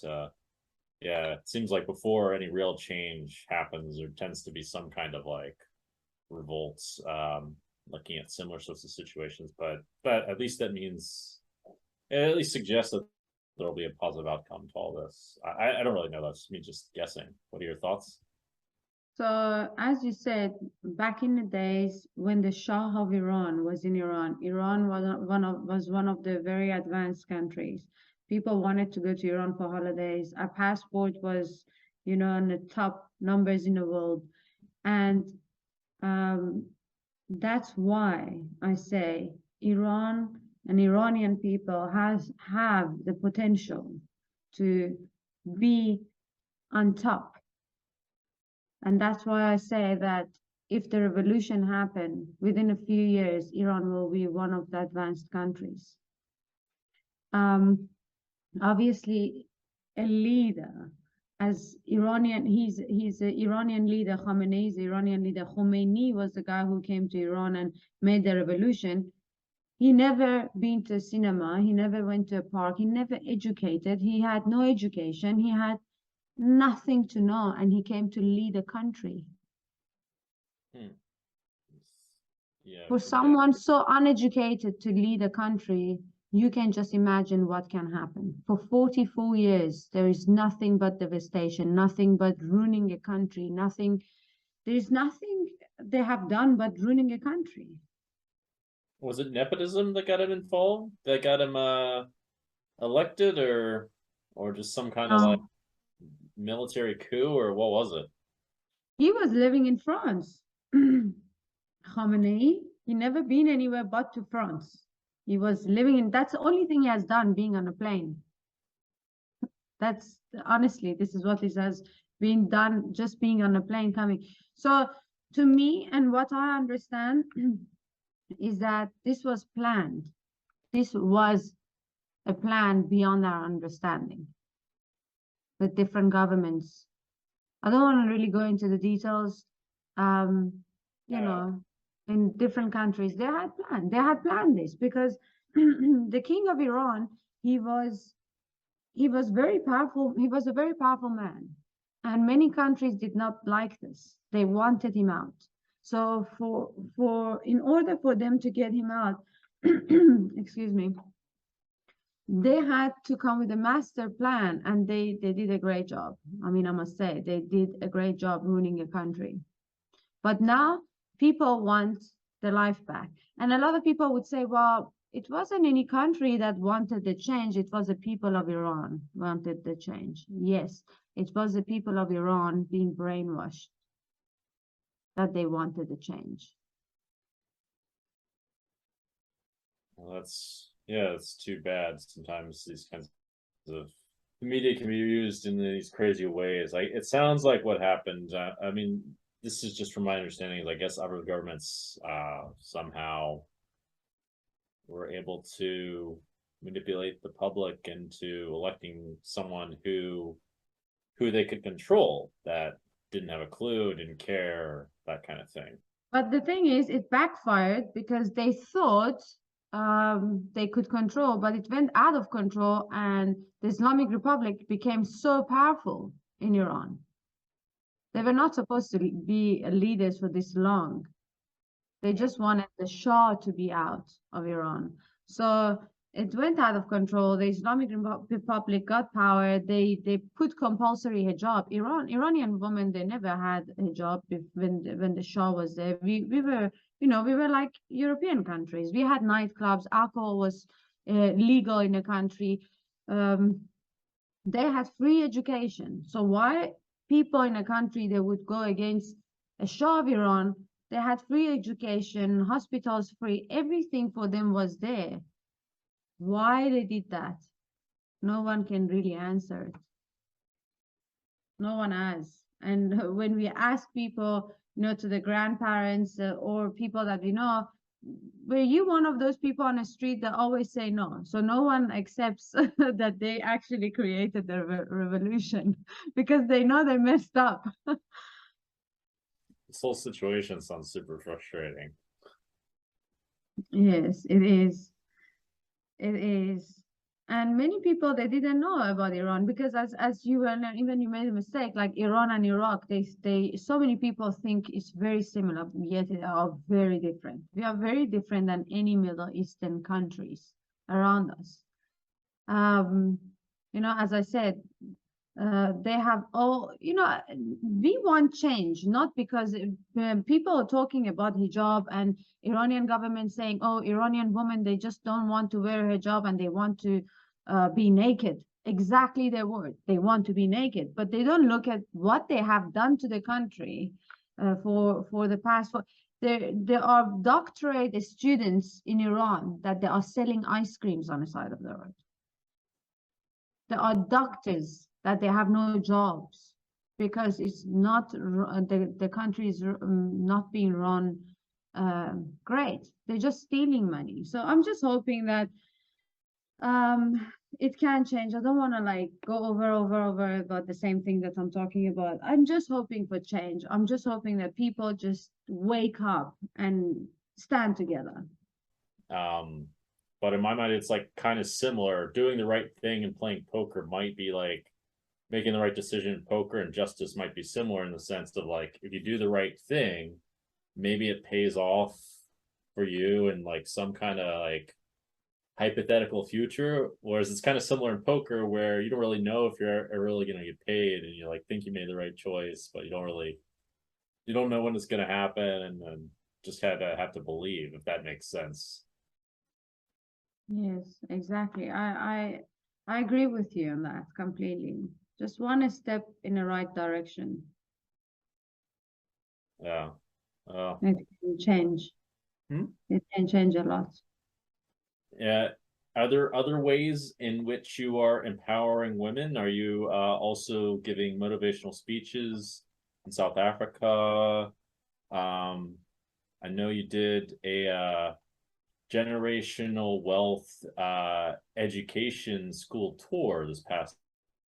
Speaker 2: yeah, it seems like before any real change happens, there tends to be some kind of like revolts, looking at similar sorts of situations. But at least that means, it at least suggests that there'll be a positive outcome to all this. I don't really know. That's me just guessing. What are your thoughts?
Speaker 1: So, as you said, back in the days when the Shah of Iran was in Iran, Iran was one of the very advanced countries. People wanted to go to Iran for holidays. Our passport was, in the top numbers in the world, and um, that's why I say Iran and Iranian people have the potential to be on top. And that's why I say that if the revolution happened within a few years, Iran will be one of the advanced countries. Obviously, a leader, as Iranian, he's an Iranian leader. Khamenei is the Iranian leader. Khomeini was the guy who came to Iran and made the revolution. He never been to a cinema. He never went to a park. He never educated. He had no education. He had nothing to know, and he came to lead a country.
Speaker 2: Yeah,
Speaker 1: For
Speaker 2: forget.
Speaker 1: someone so uneducated to lead a country, you can just imagine what can happen. For 44 years, there is nothing but devastation, nothing but ruining a country, nothing, there is nothing they have done but ruining a country.
Speaker 2: Was it nepotism that got him involved? That got him elected, or just some kind of like
Speaker 1: Um,
Speaker 2: military coup, or what was it?
Speaker 1: he was living in France. Khamenei, he never been anywhere but to France. He was living in, that's the only thing he has done, being on a plane. That's honestly, this is what this has been done, just being on a plane coming. So to me, and what I understand is that this was planned. This was a plan beyond our understanding with different governments. I don't want to really go into the details. Um, you
Speaker 2: Uh,
Speaker 1: know, in different countries, they had planned this because the king of Iran, he was very powerful. He was a very powerful man, and many countries did not like this. They wanted him out. So for in order for them to get him out, excuse me, they had to come with a master plan, and they did a great job. I mean, I must say they did a great job ruining a country. But now people want their life back. And a lot of people would say, well, it wasn't any country that wanted the change. It was the people of Iran wanted the change. Yes, it was the people of Iran being brainwashed that they wanted the change.
Speaker 2: well, that's, yeah, it's too bad. Sometimes these kinds of the media can be used in these crazy ways. Like it sounds like what happened. I mean, this is just from my understanding. I guess other governments somehow were able to manipulate the public into electing someone who they could control, that didn't have a clue, didn't care, that kind of thing.
Speaker 1: But the thing is, it backfired because they thought they could control, but it went out of control, and the Islamic Republic became so powerful in Iran. They were not supposed to be leaders for this long. They just wanted the Shah to be out of Iran. So it went out of control. The Islamic Republic got power. They put compulsory hijab. Iranian women, they never had hijab when the Shah was there. We were, we were like European countries. We had nightclubs. Alcohol was legal in the country. They had free education. So why people in a country that would go against a Shah of Iran? They had free education, hospitals free, everything for them was there. Why they did that? No one can really answer it. No one has. And when we ask people, to the grandparents or people that we know, were you one of those people on the street that always say no? So no one accepts that they actually created the revolution because they know they messed up.
Speaker 2: This whole situation sounds super frustrating.
Speaker 1: Yes, it is. It is. And many people, they didn't know about Iran because as you and even you made a mistake, like Iran and Iraq, they so many people think it's very similar, yet they are very different. We are very different than any Middle Eastern countries around us. As I said, they have all, we want change, not because people are talking about hijab and Iranian government saying, oh, Iranian women, they just don't want to wear hijab and they want to be naked. Exactly their word. They want to be naked, but they don't look at what they have done to the country for the past. There are doctorate students in Iran that they are selling ice creams on the side of the road. There are doctors that they have no jobs because it's not the country is not being run great. They're just stealing money. So I'm just hoping that it can change. I don't want to like go over about the same thing that I'm talking about. I'm just hoping for change. I'm just hoping that people just wake up and stand together.
Speaker 2: But in my mind, it's like kind of similar. Doing the right thing and playing poker might be like making the right decision in poker, and justice might be similar in the sense of like, if you do the right thing, maybe it pays off for you in like some kind of like hypothetical future, whereas it's kind of similar in poker where you don't really know if you're really going to get paid, and you like think you made the right choice, but you don't know when it's going to happen, and then just have to believe, if that makes sense.
Speaker 1: Yes, exactly. I agree with you on that completely. Just one step in the right direction.
Speaker 2: Yeah.
Speaker 1: It can change.
Speaker 2: Hmm?
Speaker 1: It can change a lot.
Speaker 2: Yeah. Are there other ways in which you are empowering women? Are you also giving motivational speeches in South Africa? I know you did a generational wealth education school tour this past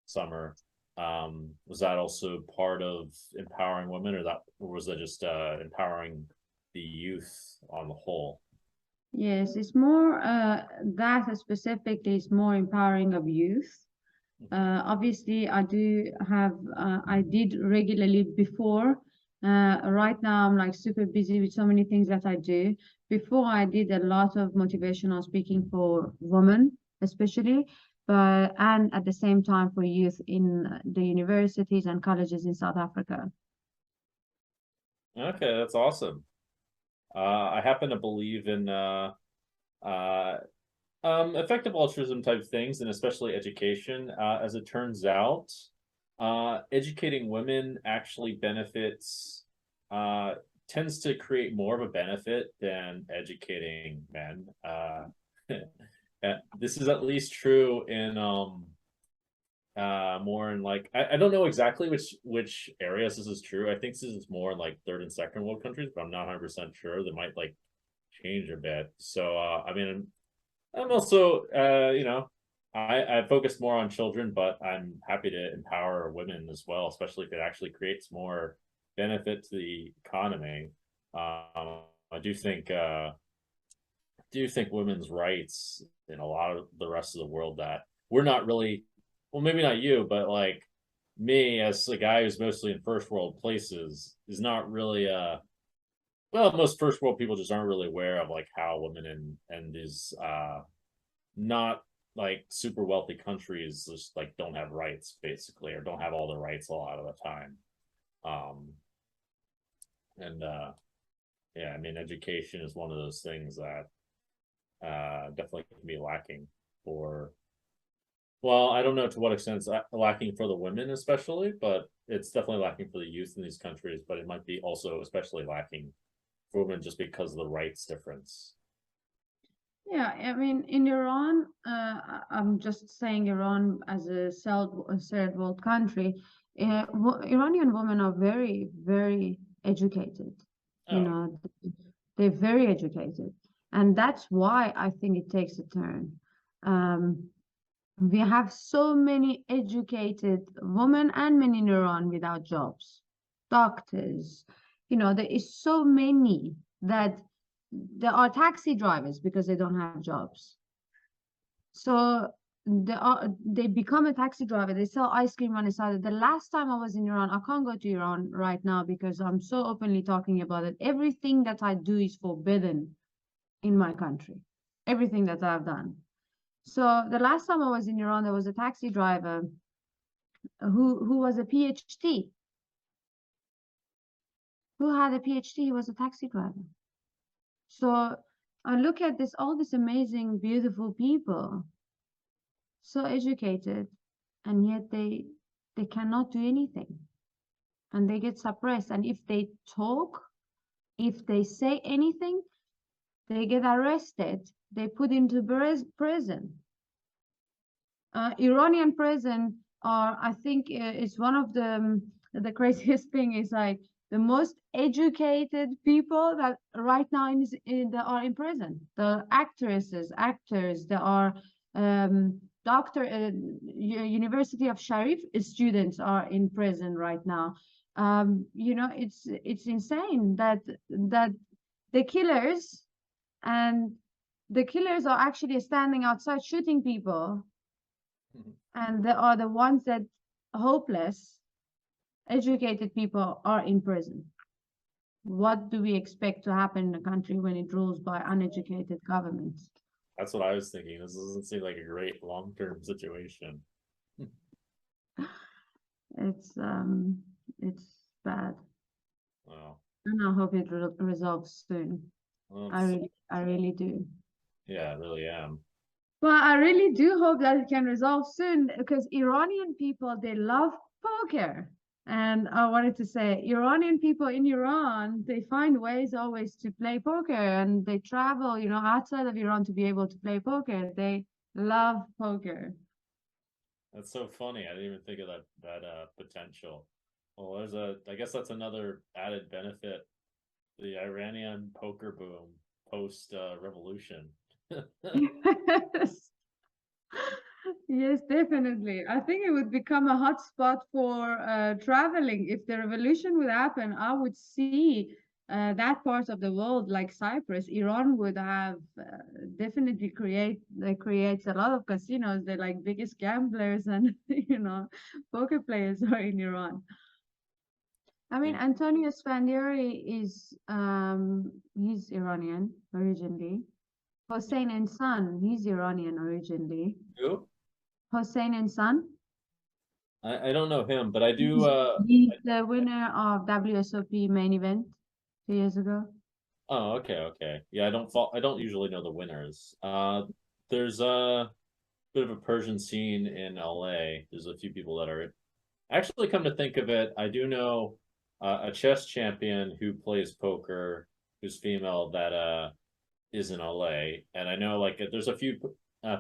Speaker 2: summer. Was that also part of empowering women, or was that just empowering the youth on the whole?
Speaker 1: Yes, it's more that specifically is more empowering of youth. Obviously, I did regularly before. Right now, I'm like super busy with so many things that I do. Before, I did a lot of motivational speaking for women, especially, and at the same time for youth in the universities and colleges in South Africa.
Speaker 2: Okay, that's awesome. I happen to believe in uh, effective altruism type things, and especially education. As it turns out, educating women actually benefits, uh, tends to create more of a benefit than educating men. This is at least true in more in like I don't know exactly which areas this is true. I think this is more in like third and second world countries, but I'm not 100% sure. They might like change a bit. So I mean, I'm also, I focus more on children, but I'm happy to empower women as well, especially if it actually creates more benefit to the economy. I do think women's rights in a lot of the rest of the world that we're not really, well, maybe not you, but like me as a guy who's mostly in first world places is not really well, most first world people just aren't really aware of like how women and these not like super wealthy countries just like don't have rights basically, or don't have all the rights a lot of the time. um and yeah, I mean, education is one of those things that definitely can be lacking for, well, I don't know to what extent it's lacking for the women especially, but it's definitely lacking for the youth in these countries, but it might be also especially lacking for women just because of the rights difference.
Speaker 1: Yeah, I mean, in Iran, I'm just saying Iran as a third world country. Iranian women are very, very educated. You
Speaker 2: Oh.
Speaker 1: know, they're very educated, and that's why I think it takes a turn. Um, we have so many educated women and men in Iran without jobs, doctors. You know, there is so many that there are taxi drivers because they don't have jobs. So they become a taxi driver. They sell ice cream on the side. The last time I was in Iran, I can't go to Iran right now because I'm so openly talking about it. Everything that I do is forbidden in my country. Everything that I've done. So the last time I was in Iran, there was a taxi driver who was a PhD. Who had a PhD? He was a taxi driver. So I look at this, all these amazing, beautiful people, so educated, and yet they cannot do anything, and they get suppressed. And if they talk, if they say anything, they get arrested. They put into prison. Iranian prison are, I think, it's one of the craziest thing is like the most educated people that right now that are in prison. The actresses, actors, there are doctor, University of Sharif students are in prison right now. You know, it's insane that the killers and the killers are actually standing outside shooting people, and they are the ones that hopeless, educated people are in prison. What do we expect to happen in a country when it rules by uneducated governments?
Speaker 2: That's what I was thinking. This doesn't seem like a great long-term situation.
Speaker 1: It's bad.
Speaker 2: Wow.
Speaker 1: And I hope it resolves soon.
Speaker 2: Well,
Speaker 1: I really do.
Speaker 2: yeah, I really am.
Speaker 1: Well, I really do hope that it can resolve soon because Iranian people, they love poker. And I wanted to say, Iranian people in Iran, they find ways always to play poker and they travel, outside of Iran to be able to play poker. They love poker.
Speaker 2: That's so funny. I didn't even think of that potential. Well, I guess that's another added benefit. The Iranian poker boom post revolution.
Speaker 1: Yes. Yes, definitely. I think it would become a hot spot for traveling. If the revolution would happen, I would see that part of the world like Cyprus. Iran would have definitely creates a lot of casinos. They're like biggest gamblers and poker players are in Iran. I mean, Antonio Spandiari is he's Iranian originally. Hossein and Son, he's Iranian originally.
Speaker 2: Who?
Speaker 1: Hossein and Son.
Speaker 2: I don't know him, but I do.
Speaker 1: He's the winner of WSOP main event 2 years ago.
Speaker 2: Oh, okay. Yeah, I don't usually know the winners. There's a bit of a Persian scene in LA. There's a few people that are actually, come to think of it, I do know a chess champion who plays poker, who's female, that is in LA, and I know like there's a few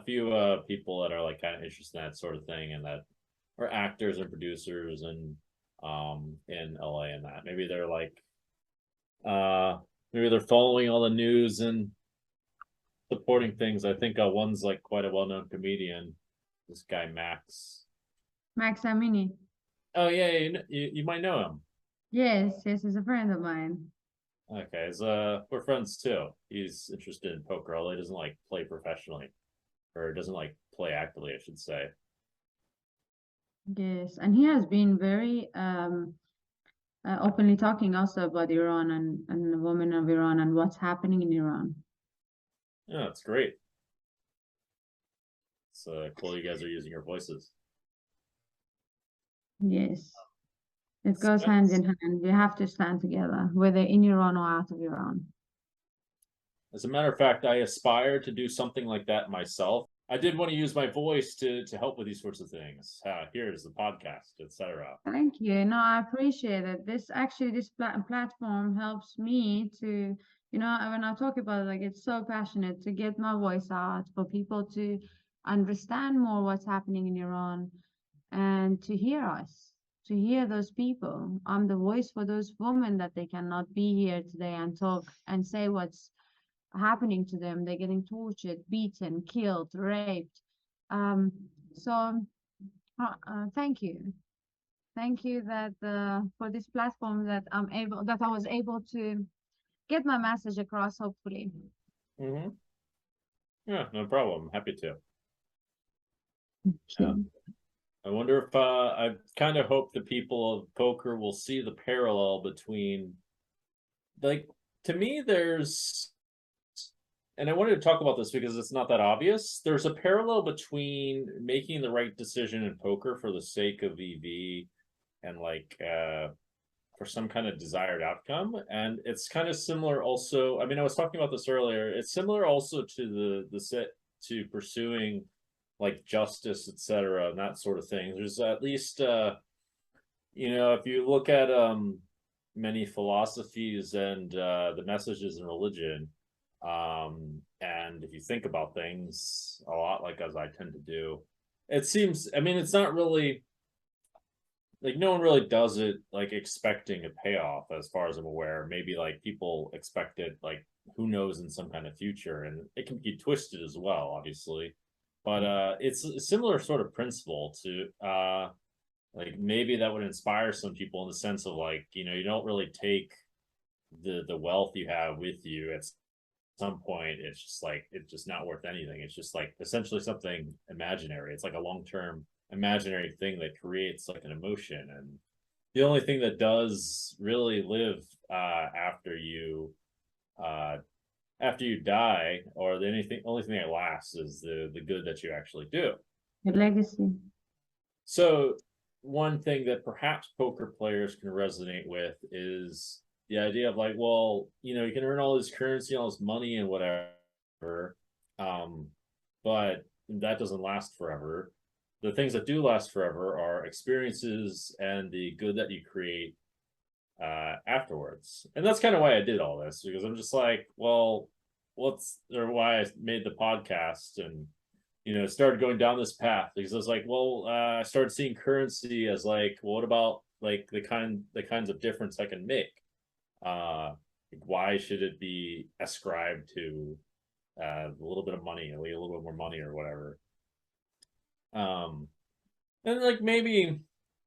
Speaker 2: people that are like kind of interested in that sort of thing, and that are actors and producers and in LA, and that maybe they're like maybe they're following all the news and supporting things. I think one's like quite a well-known comedian, this guy Max.
Speaker 1: Max Amini.
Speaker 2: Oh yeah, you might know him.
Speaker 1: Yes, he's a friend of mine.
Speaker 2: Okay, we're friends too. He's interested in poker, although he doesn't like play professionally, or doesn't like play actively, I should say.
Speaker 1: Yes, and he has been very openly talking also about Iran and the women of Iran and what's happening in Iran.
Speaker 2: Yeah, that's great. It's cool you guys are using your voices.
Speaker 1: Yes, it goes hand in hand. We have to stand together, whether in Iran or out of Iran.
Speaker 2: As a matter of fact, I aspire to do something like that myself. I did want to use my voice to help with these sorts of things. Here's the podcast, etc.
Speaker 1: Thank you. No, I appreciate it. This platform helps me to, when I talk about it, I get so passionate to get my voice out for people to understand more what's happening in Iran and to hear us, to hear those people. I'm the voice for those women that they cannot be here today and talk and say what's happening to them. They're getting tortured, beaten, killed, raped. So thank you. Thank you that for this platform that I was able to get my message across, hopefully.
Speaker 2: Mm-hmm. Yeah, no problem. Happy to.
Speaker 1: Okay.
Speaker 2: Yeah. I wonder if I kind of hope the people of poker will see the parallel between, like, to me, there's, and I wanted to talk about this because it's not that obvious. There's a parallel between making the right decision in poker for the sake of EV and like for some kind of desired outcome, and it's kind of similar also. I mean, I was talking about this earlier. It's similar also to the set to pursuing like justice, etc., and that sort of thing. There's at least if you look at many philosophies and the messages in religion, and if you think about things a lot, like as I tend to do, it seems, I mean, it's not really like, no one really does it like expecting a payoff, as far as I'm aware. Maybe like people expect it, like, who knows, in some kind of future, and it can be twisted as well, obviously. But it's a similar sort of principle to like, maybe that would inspire some people in the sense of like, you don't really take the wealth you have with you at some point. It's just like, it's just not worth anything. It's just like essentially something imaginary. It's like a long-term imaginary thing that creates like an emotion, and the only thing that does really live after you after you die, or the only thing that lasts is the good that you actually do.
Speaker 1: Your legacy.
Speaker 2: So one thing that perhaps poker players can resonate with is the idea of like, well, you can earn all this currency, all this money and whatever, but that doesn't last forever. The things that do last forever are experiences and the good that you create afterwards. And that's kind of why I did all this, because I'm just like, well, why I made the podcast and started going down this path, because I was like, well, I started seeing currency as like, well, what about like the kinds of difference I can make? Why should it be ascribed to a little bit of money, a little bit more money or whatever? And like maybe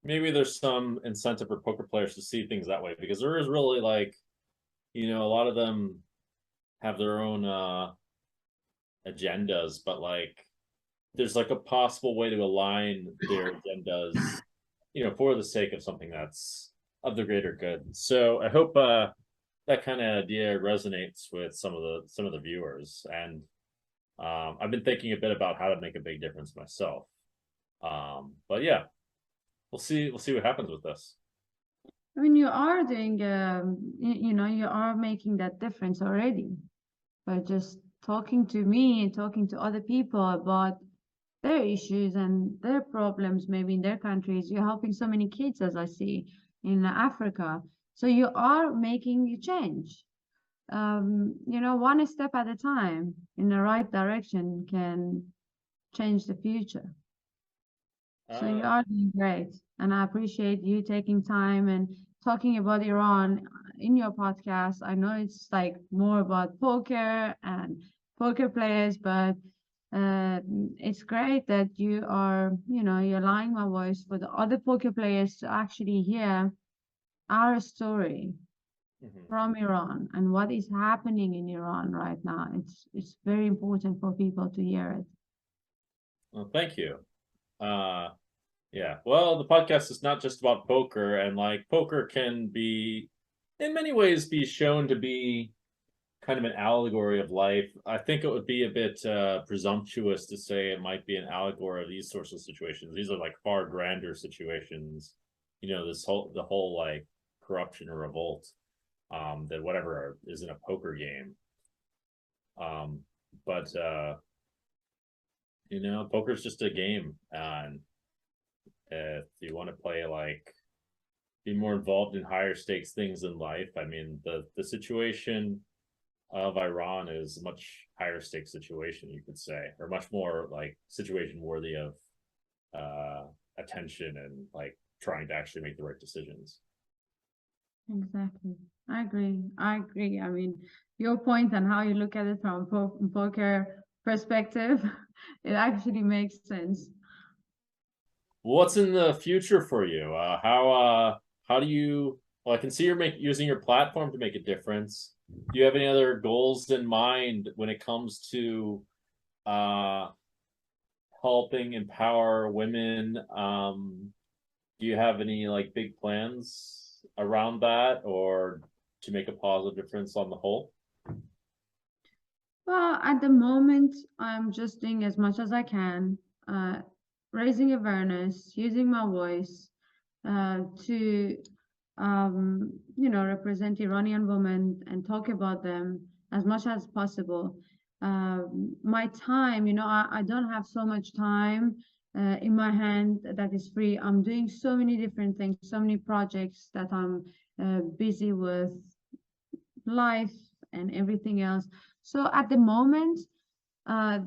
Speaker 2: there's some incentive for poker players to see things that way, because there is really like, a lot of them have their own agendas, but like there's like a possible way to align their agendas, for the sake of something that's of the greater good. So I hope that kind of idea resonates with some of the viewers. And I've been thinking a bit about how to make a big difference myself. But yeah, we'll see what happens with this.
Speaker 1: I mean, you are doing, you are making that difference already by just talking to me and talking to other people about their issues and their problems, maybe in their countries. You're helping so many kids, as I see, in Africa. So you are making a change. One step at a time in the right direction can change the future. So you are doing great. And I appreciate you taking time and talking about Iran in your podcast. I know it's like more about poker and poker players, but it's great that you are, you're allowing my voice for the other poker players to actually hear our story from Iran and what is happening in Iran right now. It's very important for people to hear it.
Speaker 2: Well, thank you. Yeah. Well, the podcast is not just about poker, and like poker can be, in many ways, be shown to be kind of an allegory of life. I think it would be a bit presumptuous to say it might be an allegory of these sorts of situations. These are like far grander situations. The whole like corruption or revolt, than whatever is in a poker game. But poker is just a game, and if you want to play like be more involved in higher stakes things in life, I mean the situation of Iran is a much higher stakes situation, you could say, or much more like situation worthy of attention and like trying to actually make the right decisions.
Speaker 1: Exactly. I agree. I mean, your point and how you look at it from a poker perspective, it actually makes sense.
Speaker 2: What's in the future for you? How do you? Well, I can see you're using your platform to make a difference. Do you have any other goals in mind when it comes to helping empower women? Do you have any like big plans around that, or to make a positive difference on the whole?
Speaker 1: Well, at the moment, I'm just doing as much as I can, raising awareness, using my voice to, represent Iranian women and talk about them as much as possible. My time, I don't have so much time in my hand that is free. I'm doing so many different things, so many projects that I'm busy with, life and everything else. So at the moment,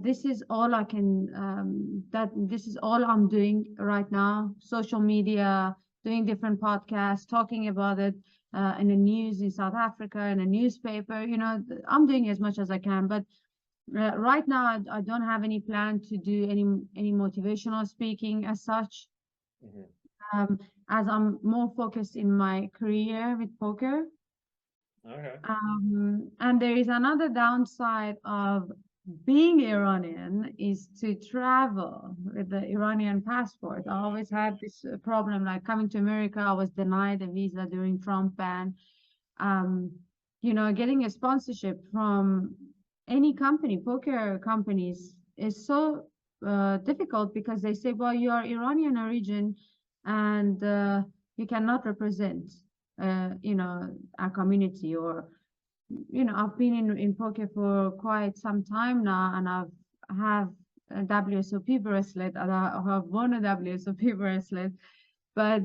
Speaker 1: this is all I can, this is all I'm doing right now. Social media, doing different podcasts, talking about it in the news in South Africa, in a newspaper, I'm doing as much as I can. But right now, I don't have any plan to do any motivational speaking as such. As I'm more focused in my career with poker.
Speaker 2: Okay.
Speaker 1: And there is another downside of being Iranian is to travel with the Iranian passport. I always had this problem, like coming to America, I was denied a visa during Trump ban. Getting a sponsorship from any company, poker companies, is so difficult because they say, well, you are Iranian origin and you cannot represent, our community. Or, I've been in poker for quite some time now, and have a WSOP bracelet, and I have won a WSOP bracelet. But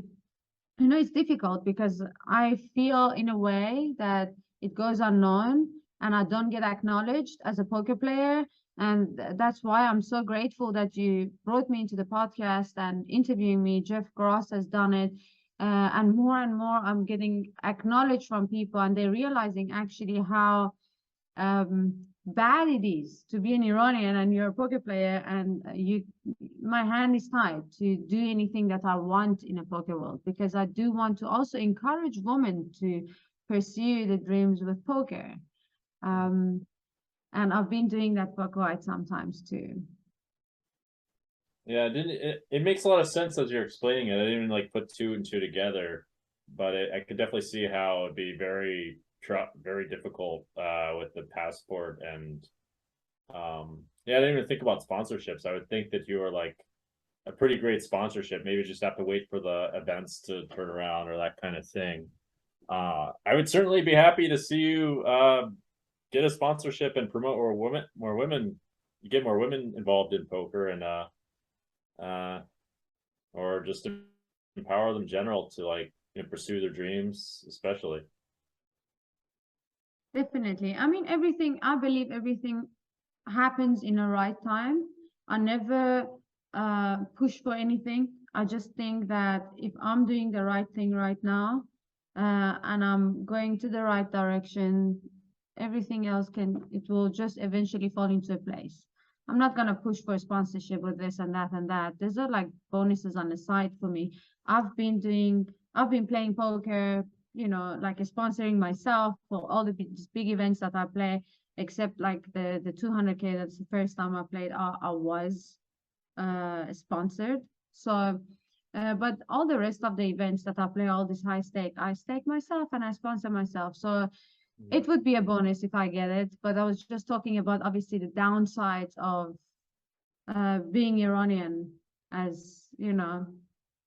Speaker 1: it's difficult because I feel in a way that it goes unknown and I don't get acknowledged as a poker player. And that's why I'm so grateful that you brought me into the podcast and interviewing me. Jeff Gross has done it. And more I'm getting acknowledged from people, and they're realizing actually how bad it is to be an Iranian and you're a poker player, and my hand is tied to do anything that I want in a poker world, because I do want to also encourage women to pursue the dreams with poker. And I've been doing that for quite some times too.
Speaker 2: Yeah, it makes a lot of sense as you're explaining it. I didn't even like put two and two together, but I could definitely see how it'd be very difficult with the passport. And yeah, I didn't even think about sponsorships. I would think that you were like a pretty great sponsorship. Maybe just have to wait for the events to turn around or that kind of thing. I would certainly be happy to see you get a sponsorship and promote more women, get more women involved in poker, and or just empower them in general to like pursue their dreams, especially.
Speaker 1: Definitely. I believe everything happens in the right time. I never push for anything. I just think that if I'm doing the right thing right now, and I'm going to the right direction, everything else it will just eventually fall into place. I'm not gonna push for sponsorship with this and that and that. These are like bonuses on the side for me. I've been playing poker, like sponsoring myself for all the big events that I play, except like the 200K. That's the first time I played. I was sponsored. So, but all the rest of the events that I play, all this high stake, I stake myself and I sponsor myself. So it would be a bonus if I get it. But I was just talking about obviously the downsides of being Iranian, as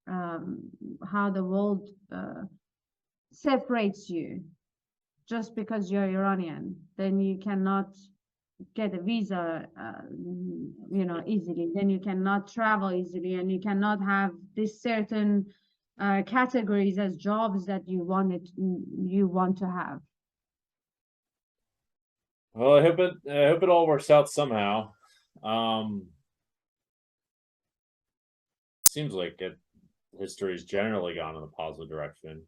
Speaker 1: how the world separates you. Just because you're Iranian, then you cannot get a visa, easily. Then you cannot travel easily, and you cannot have this certain categories as jobs that you want to have.
Speaker 2: Well, I hope it all works out somehow. Seems like history's generally gone in a positive direction.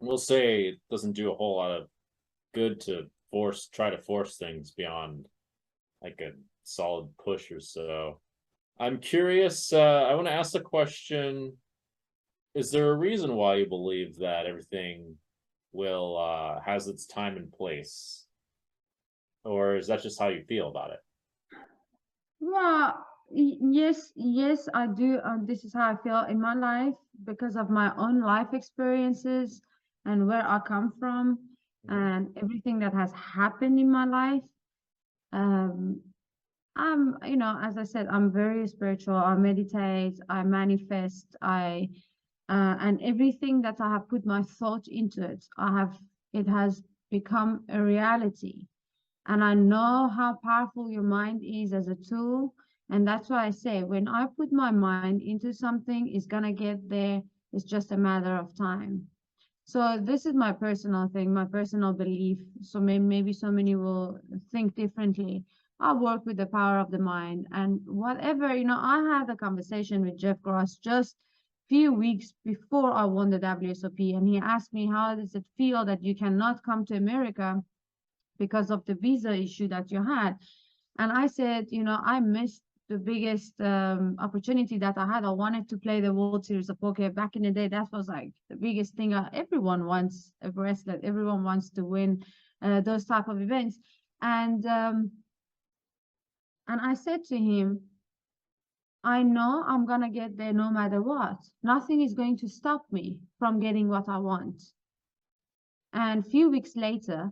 Speaker 2: We'll say it doesn't do a whole lot of good to try to force things beyond like a solid push or so. I'm curious, I want to ask the question, is there a reason why you believe that everything will has its time and place? Or is that just how you feel about it?
Speaker 1: Well, yes, I do. This is how I feel in my life because of my own life experiences and where I come from and everything that has happened in my life. As I said, I'm very spiritual. I meditate, I manifest, and everything that I have put my thought into it has become a reality. And I know how powerful your mind is as a tool. And that's why I say, when I put my mind into something, it's gonna get there. It's just a matter of time. So this is my personal thing, my personal belief. So maybe so many will think differently. I work with the power of the mind, and whatever, I had a conversation with Jeff Gross just few weeks before I won the WSOP, and he asked me, how does it feel that you cannot come to America because of the visa issue that you had? And I said, I missed the biggest opportunity that I had. I wanted to play the World Series of Poker back in the day. That was like the biggest thing. Everyone wants a bracelet. Everyone wants to win those type of events. And I said to him, I know I'm gonna get there no matter what. Nothing is going to stop me from getting what I want. And a few weeks later,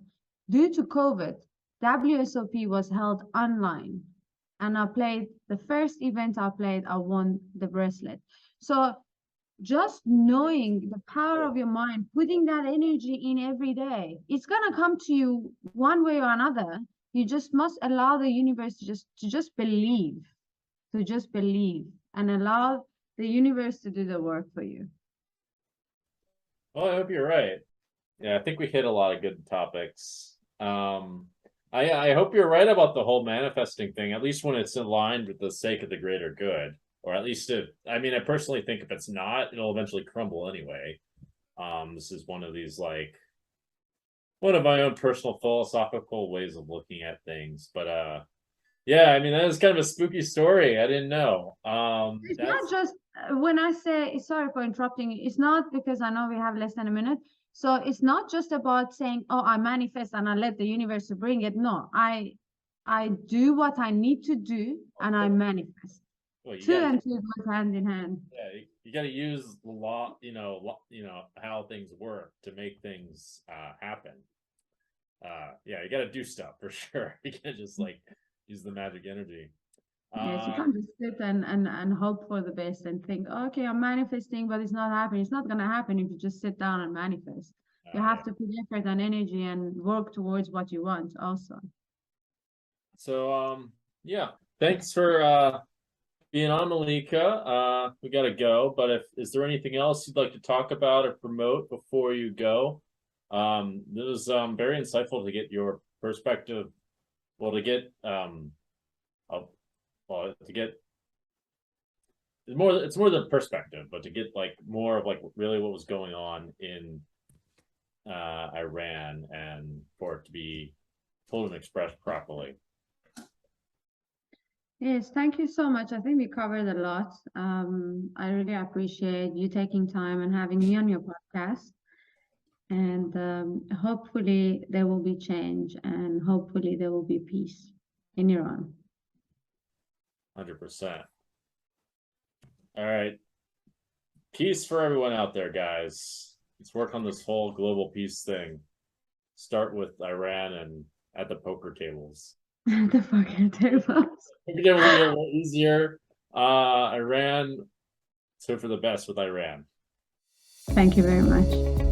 Speaker 1: due to COVID, WSOP was held online. And I played the first event I played, I won the bracelet. So just knowing the power of your mind, putting that energy in every day, it's gonna come to you one way or another. You just must allow the universe to just believe, and allow the universe to do the work for you.
Speaker 2: Well, I hope you're right. Yeah, I think we hit a lot of good topics. I hope you're right about the whole manifesting thing, at least when it's aligned with the sake of the greater good. Or at least if, I mean, I personally think if it's not, it'll eventually crumble anyway. This is one of these, like, one of my own personal philosophical ways of looking at things. But yeah, I mean, that is kind of a spooky story. I didn't know.
Speaker 1: It's not just when I say, sorry for interrupting, it's not because I know we have less than a minute. So it's not just about saying, oh, I manifest and I let the universe bring it. No, I do what I need to do and I manifest.
Speaker 2: well,
Speaker 1: Two and two goes hand in hand.
Speaker 2: Yeah, you got to use the law, you know, how things work to make things happen. Yeah, you got to do stuff for sure. You can't just like use the magic energy.
Speaker 1: Yes, you can't just sit and hope for the best and think, okay, I'm manifesting, but it's not happening. It's not gonna happen if you just sit down and manifest. You have to put effort and energy and work towards what you want also.
Speaker 2: So yeah, thanks for being on, Melika. We gotta go, but is there anything else you'd like to talk about or promote before you go? This was very insightful to get your perspective. Well, to get it's more the perspective, but to get like more of like really what was going on in Iran and for it to be told and expressed properly.
Speaker 1: Yes, thank you so much. I think we covered a lot. I really appreciate you taking time and having me on your podcast. And hopefully there will be change and hopefully there will be peace in Iran.
Speaker 2: 100%. All right. Peace for everyone out there, guys. Let's work on this whole global peace thing. Start with Iran and at the poker tables.
Speaker 1: The poker tables.
Speaker 2: Poker tables will be a little easier. Iran, let's hope for the best with Iran.
Speaker 1: Thank you very much.